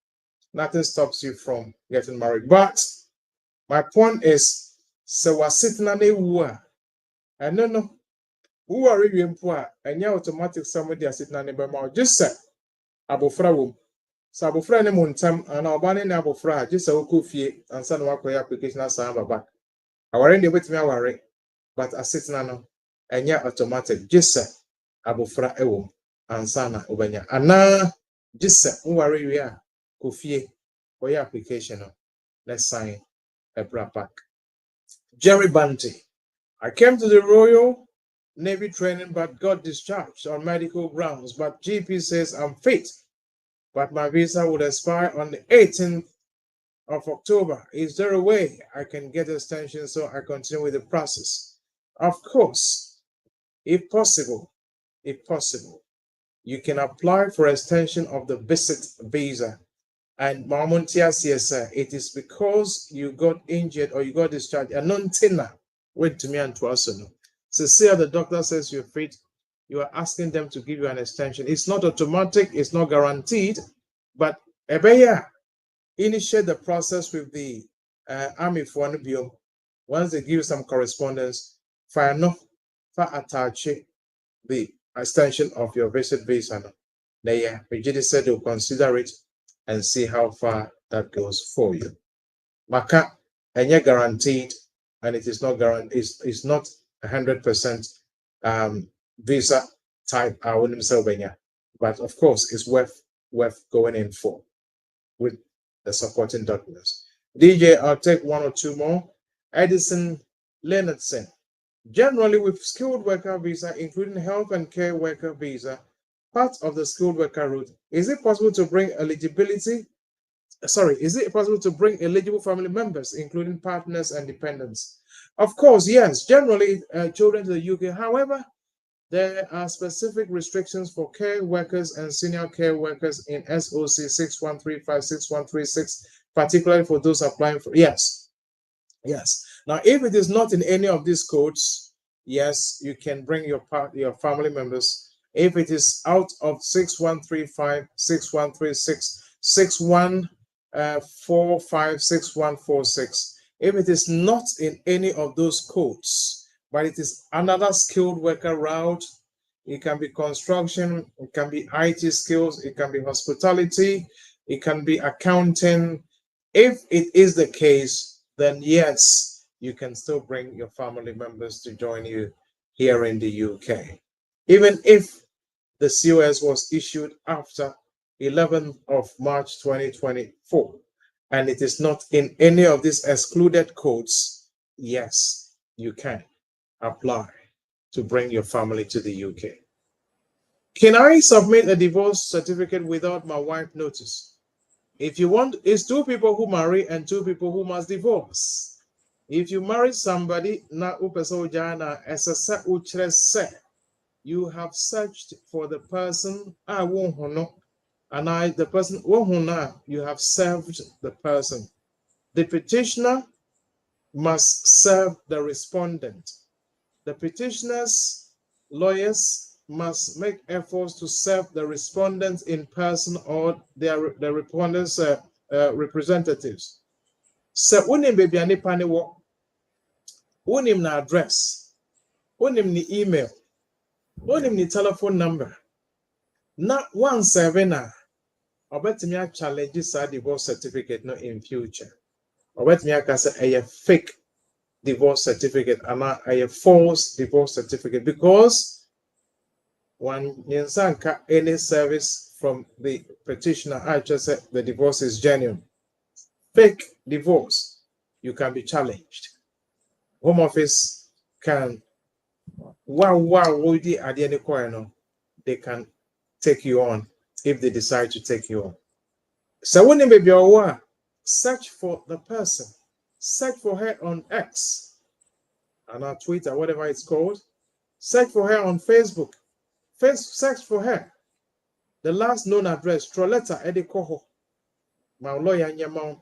Nothing stops you from getting married. But my point is, so we're sitting on a war. I don't know who are you poor, and you automatic somebody are sitting on a bema. Just say, Abofra wom. So Abofra ne muntam, and Albani ne Abofra, just a okufie, and son of application as I am back. I already with me, I worry, but I sit on and ya automatic. Just say, Abofra ewom, and sana obenya. And now, just say, who are you? Kufie, for your application. Let's sign a pack. Jerry Bunty. I came to the Royal Navy training but got discharged on medical grounds. But GP says I'm fit. But my visa would expire on the 18th of October. Is there a way I can get extension so I continue with the process? Of course, if possible, you can apply for extension of the visit visa. And Mamontia says it is because you got injured or you got discharged. A non-tenor went to me and to us. So say the doctor says you're fit, you are asking them to give you an extension. It's not automatic, it's not guaranteed, but initiate the process with the Army for one. Once they give you some correspondence, attach the extension of your visit visa. They said they'll consider it and see how far that goes for you. Maka, and you're guaranteed, and it is not guaranteed, it's not 100% visa type, I wouldn't say, but of course, it's worth going in for with the supporting documents. DJ, I'll take one or two more. Edison Leonardson. Generally, with skilled worker visa, including health and care worker visa, part of the skilled worker route, is it possible to bring eligible family members, including partners and dependents? Of course, yes, generally children to the UK. However, there are specific restrictions for care workers and senior care workers in SOC 6135, 6136, particularly for those applying for, yes. Now, if it is not in any of these codes, yes, you can bring your family members. If it is out of 6135, 6136, 6145, 6146, if it is not in any of those codes, but it is another skilled worker route, it can be construction, it can be IT skills, it can be hospitality, it can be accounting. If it is the case, then yes, you can still bring your family members to join you here in the UK. Even if the COS was issued after 11th of March 2024, and it is not in any of these excluded codes, yes, you can apply to bring your family to the UK. Can I submit a divorce certificate without my wife notice? If you want, it's two people who marry and two people who must divorce. If you marry somebody, you have searched for the person, the person, you have served the person. The petitioner must serve the respondent. The petitioner's lawyers must make efforts to serve the respondents in person or the respondents' representatives. So, unim baby ani pani wo, unim na address, unim ni email, unim ni telephone number. Na 17 obetimi a challenge sa divorce certificate no in future. Obetimi aka say a fake divorce certificate ama a false divorce certificate, because when Nyansanka any service from the petitioner, I just said the divorce is genuine. Fake divorce, you can be challenged. Home Office can they can take you on if they decide to take you on. So when baby search for the person, search for her on X and on Twitter, whatever it's called, search for her on Facebook. First, search for her. The last known address, Troleta Edikoho. My lawyer Nyamon.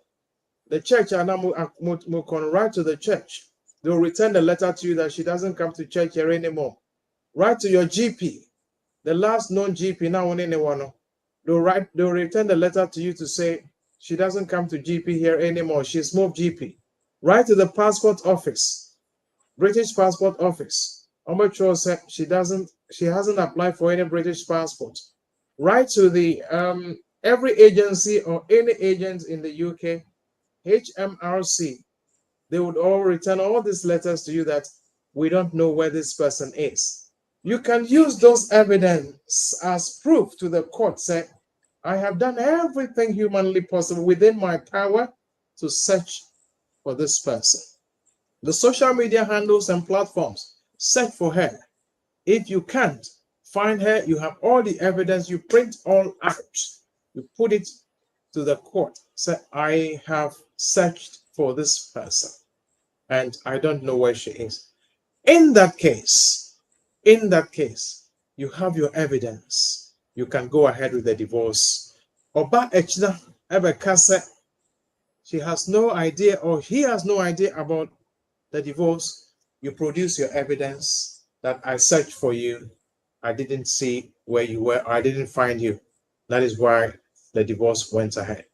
The church, and I'm write to the church. They'll return the letter to you that she doesn't come to church here anymore. Write to your GP, the last known GP. Now, on anyone, they'll return the letter to you to say she doesn't come to GP here anymore. She's moved GP. Write to the passport office, British passport office. Ombudsman said she hasn't applied for any British passport. Write to the every agency or any agent in the UK, HMRC. They would all return all these letters to you that we don't know where this person is. You can use those evidence as proof to the court. Say, I have done everything humanly possible within my power to search for this person. The social media handles and platforms, search for her. If you can't find her, you have all the evidence, you print all out, you put it to the court. Say, I have searched for this person and I don't know where she is. In that case, you have your evidence. You can go ahead with the divorce. Oba Echna Ebekase, she has no idea or he has no idea about the divorce. You produce your evidence that I searched for you. I didn't see where you were. I didn't find you. That is why the divorce went ahead.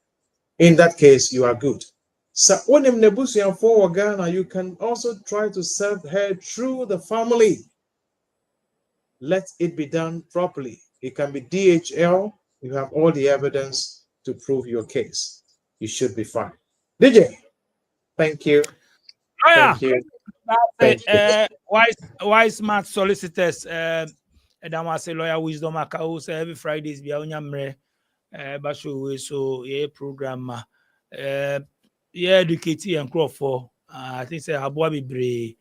In that case, you are good. So Ghana, you can also try to serve her through the family. Let it be done properly. It can be DHL. You have all the evidence to prove your case. You should be fine. DJ, thank you. Oh, yeah. Thank you. Thank you. Wise smart solicitors. And I want to say lawyer wisdom. I can say every Fridays be on your basho so program. Educate and crop for. I think say Habwa be brave.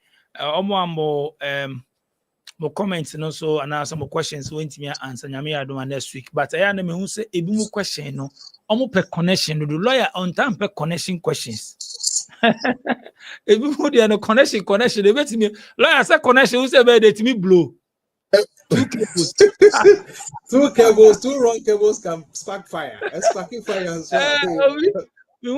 More comments and also and some more questions went to me answer nyame next week. But I am who say a more question no. Almost per connection. The lawyer on time per connection questions. If you put the connection, they bet me. Lawyer say connection. Who say that me blow? Two cables. Two wrong cables can spark fire. Sparking fire and so. We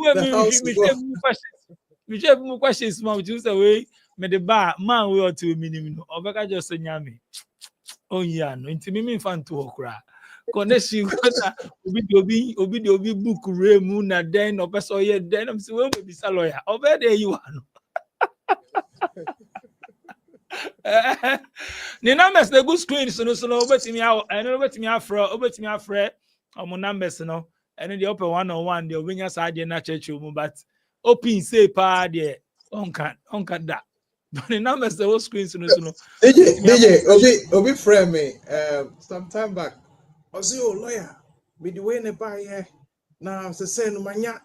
have more questions. Small, just away. Me the bar man we ought to minimum. Obeka just say nyame. Oh yeah, no. Inti me fan to okra. Connection obi book remu na den opeso ye den am say we be lawyer. Obe there you are no. The numbers the good screen so obetimi out and obetimi afre omo numbers no and the open 101 the obinya sa de na church mu but open say pa de on can that. But the numbers the whole screen so DJ obi friend me some time back. I say, oh lawyer, me the way ne buy here now say no manya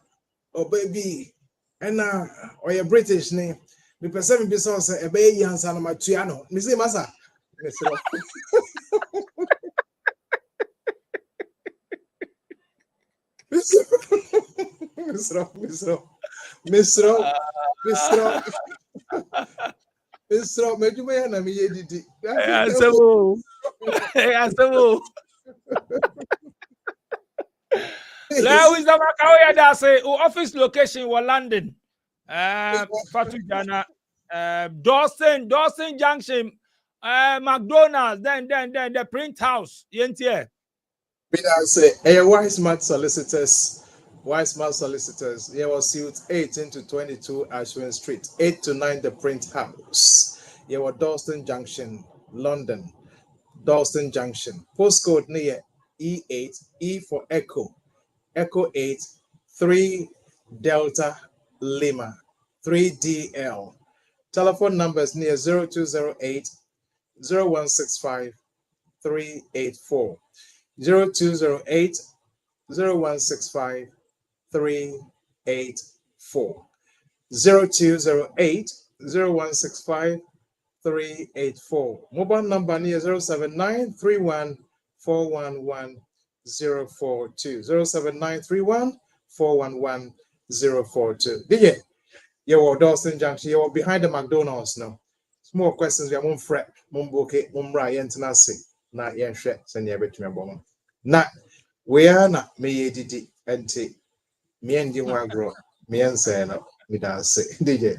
or baby and or your British name. Me person me be so say e be yi ansa na matua no. Me say masa. Mr. Medjuma na me yedidi. Asemo. Now is the Makaoya that say office location was London. Fatu Jana, Dawson Junction, McDonald's, then the print house. Yentie. I say, Wise Smart Solicitors. Here was suit 18 to 22 Ashwin Street, 8 to 9 the print house. Here was Dawson Junction, London. Dawson Junction. Postcode near E8, E for Echo. Echo 8, 3 Delta Lima, 3DL. Telephone numbers near 0208 0165 384. 0208 0165 384. 0208 0165 384. Mobile number near 079 31 411 042. 079 31 411 042. DJ, you're Dawson Junction, you're behind the McDonald's now. Small questions, we are more fret, Mumboke, Mumbra, Yentanasi, not yen shet, send you a bit to my bomb. Not, we are not me didi, and me and you want grow, me and say no, me dance, DJ.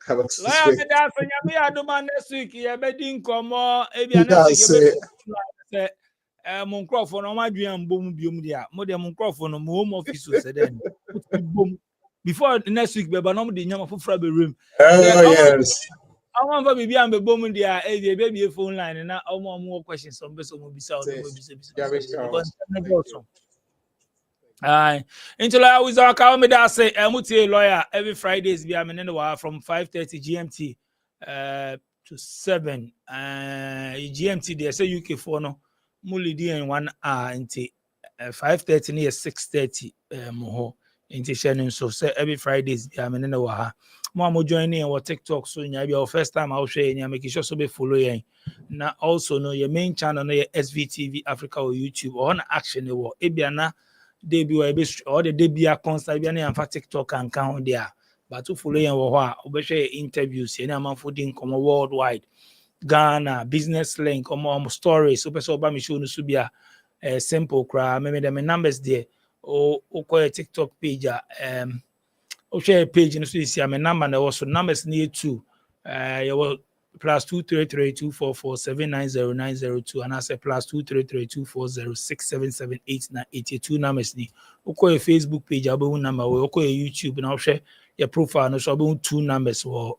Have a Lawyer me da so nyame adoma next week ye be di nkomo e bia next week ye be say mo nkrofo no ma dua mbom biom dia mo de mo nkrofo no mo home office so then bom before next week be ba no mo de nyama fofra be room oh yes I want for baby and be bom dia e be a phone line na omo questions some be so mo bisa o mo bisa because into lawyer with our call me that say mutie lawyer every Fridays be am in the from 5:30 GMT to 7 GMT they say UK for no muli di in 1 hour into 5:30 near 6:30 mo into sharing so say every Fridays be am in the wa mo join in our TikTok so nya be our first time I'll share nya make sure so be follow yen na also no your main channel no your SVTV Africa or YouTube or on action no e bia na debut or the debut constant be na for TikTok and count there but to follow yen wo ho a obehwe interviews yen amanfo din komo worldwide Ghana business link omo stories so person oba me show no so bia simple cra me them numbers there o call TikTok page o share page no so you see my number na was numbers near 2 you +23324479090 and I say +2332406778982 numbers ni uko your Facebook page abu number we uko your YouTube na share your profile no so abu 2 numbers wo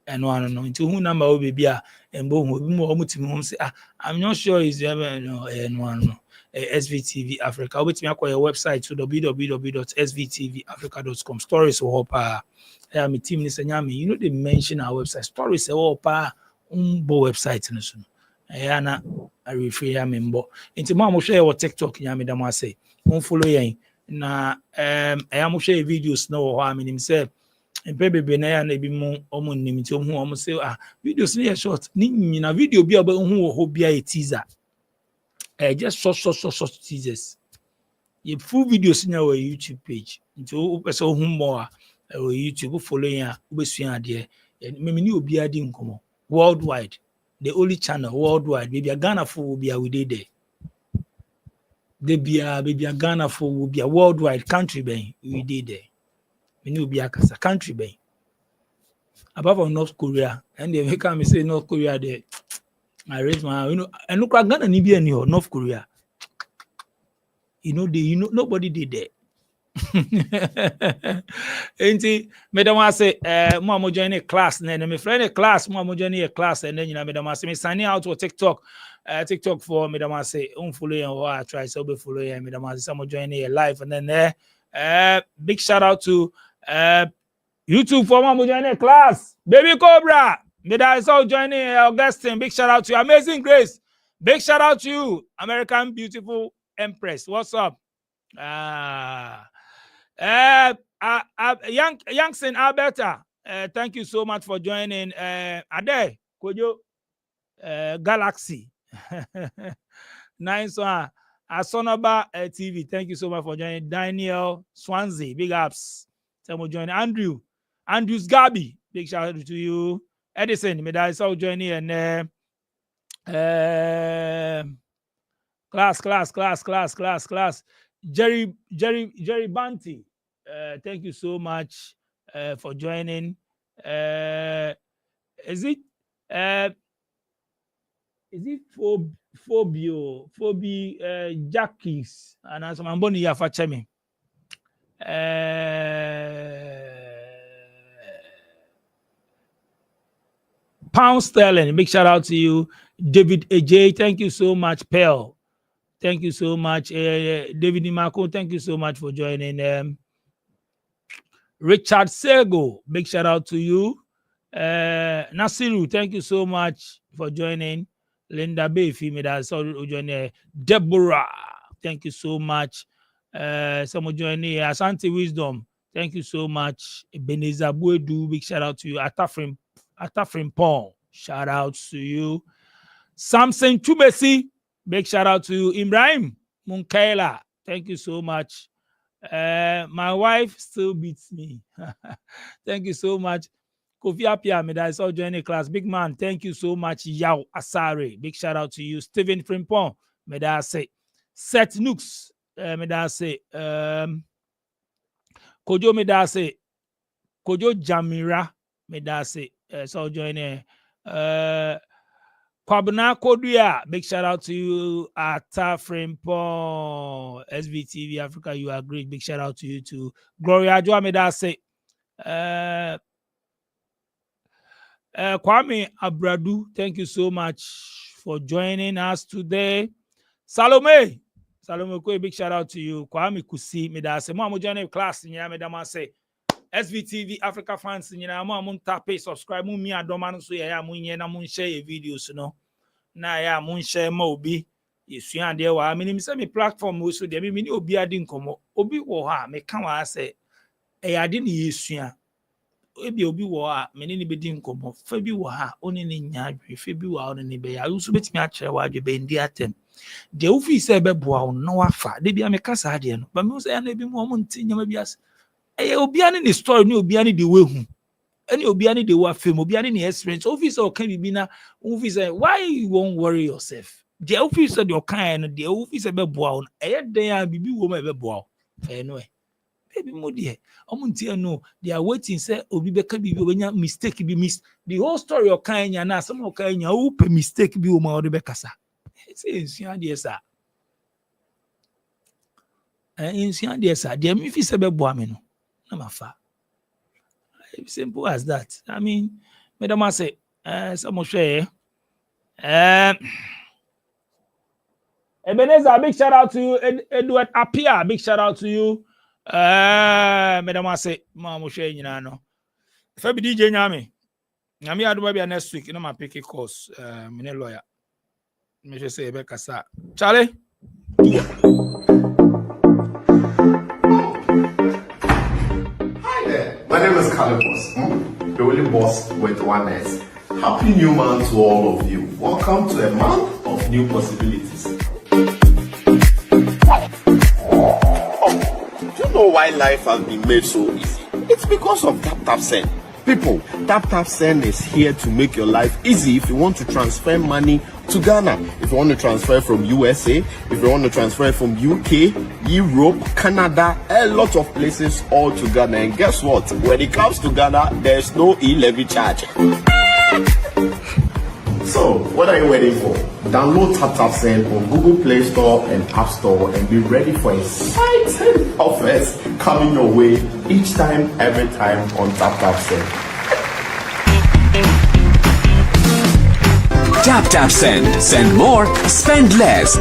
eno ano no nti hu number we be a embo hu bi mo omutimi hom say I'm not sure is eno ano SVTV Africa obetimi akwa your website to www.svtvafrica.com stories wo pa my team is nyame you know they mention our website stories pa website no so na I refer ya member into mo share your TikTok nyame da mo say mo follow yen na mo share videos no ho am nim say bebe na ya na bi mo omo nim ti omo omo say videos na short ni nyina video bi aba hu ho bia a teaser just short teasers your full videos in our YouTube page into person who more our YouTube following ubesua de me ni obi adi nkomo worldwide the only channel worldwide baby Ghana for will be we dey there baby Ghana for will be a worldwide country ben we dey there me ni obi akasa country ben apart from North Korea and they make me say North Korea there I raise my and look Ghana ni bi any North Korea nobody did there. Enti madam I say mo join a class na me friend a class mo join a class and then you know madam I say me signing out for TikTok for madam I say follow you or I try so be follow you madam I say mo join a live and then big shout out to YouTube for mo join a class baby Cobra madam I saw joining Augustine big shout out to you Amazing Grace big shout out to you American Beautiful Empress what's up Youngson Alberta, thank you so much for joining. Ade Kojo Galaxy, nice one. Asonoba TV, thank you so much for joining. Daniel Swansea, big ups. Thank you for joining. Andrews Gabi, big shout out to you. Edison, may I saw joining and class. Jerry Banty, thank you so much for joining. Is it Phobio Jackies and as I'm boni ya fachemi Pound Sterling, big shout out to you. David AJ, thank you so much. Pearl, thank you so much. David Imako, thank you so much for joining. Richard Sego, big shout out to you. Nasiru, thank you so much for joining. Linda Bay, female that saw joining. Deborah, thank you so much. Someone joining. Asante Wisdom, thank you so much. Ebenezer Buedu, big shout out to you. Atafrim Paul, shout out to you. Samson Chubesi, big shout out to you. Ibrahim Munkaila, thank you so much. My wife still beats me. Thank you so much. Kofi Apia, may I saw joining class. Big man, thank you so much. Yao Asare, big shout out to you. Stephen Frimpong, may I say. Seth Nooks, may I say. Kojo, may I say. Kojo Jamira, Me that's it. So join in. Kwabena Kodua, big shout out to you. Ata Frimpong, SVTV Africa, you are great. Big shout out to you too. Gloria Joa, me that's it. Kwame Abradu, thank you so much for joining us today. Salome, big shout out to you. Kwame Kusi, me da say, mo join class in me da say SVTV Africa fans in mo tape subscribe mo mi adoma so ya mo nye na mo share videos no. Na ya mo share ma obi yesua de wa me say me platform we so de me ni obi adi nkomo. Obi wo ha me kan wa say e ade ni yesua. Ebi obi wo a mene ni bedi nkomo fa bi wo ha oni ni nya adwe fa bi wo oni ni be ya so betimi a kire wa adwe be ndi atem de ofi se be boa wo no afa de bia me kasa de no ba me so ya na bi mo mo nti nyama bi as e obi ani ni story ni obi ani de we hu ani obi ani de wa fam obi ani ni experience ofi se o kan bibi na ofi se why you won't worry yourself de ofi se de o kan no de ofi se be boa wo e den a bibi wo ma be boa wo fa no baby mo dear no they are waiting say obi beka bibi obenya mistake bi miss the whole story of kanya na some of kanya who pe mistake bi o ma o de beka sa say insua de sa insua de sa de mi fi se be boa me no na mafa simple as that. I mean madam say some share Ebenezer, big shout out to you. Edward Apia, big shout out to you. Madam say, Mama share you know. If I be DJ Nyame, Nyame I do maybe next week, you know my pick a course, my lawyer. Me just say Becca sa. Charlie. Hi there, my name is Calipos, the only boss with one S. Happy new month to all of you. Welcome to a month of new possibilities. Do you know why life has been made so easy? It's because of Tap Send. People, Tap Send is here to make your life easy if you want to transfer money to Ghana. If you want to transfer from USA, if you want to transfer from UK, Europe, Canada, a lot of places all to Ghana. And guess what? When it comes to Ghana, there's no e-levy charge. So, what are you waiting for? Download Tap Send on Google Play Store and App Store and be ready for exciting offers coming your way each time, every time on Tap Send. Tap Send. Send more, spend less.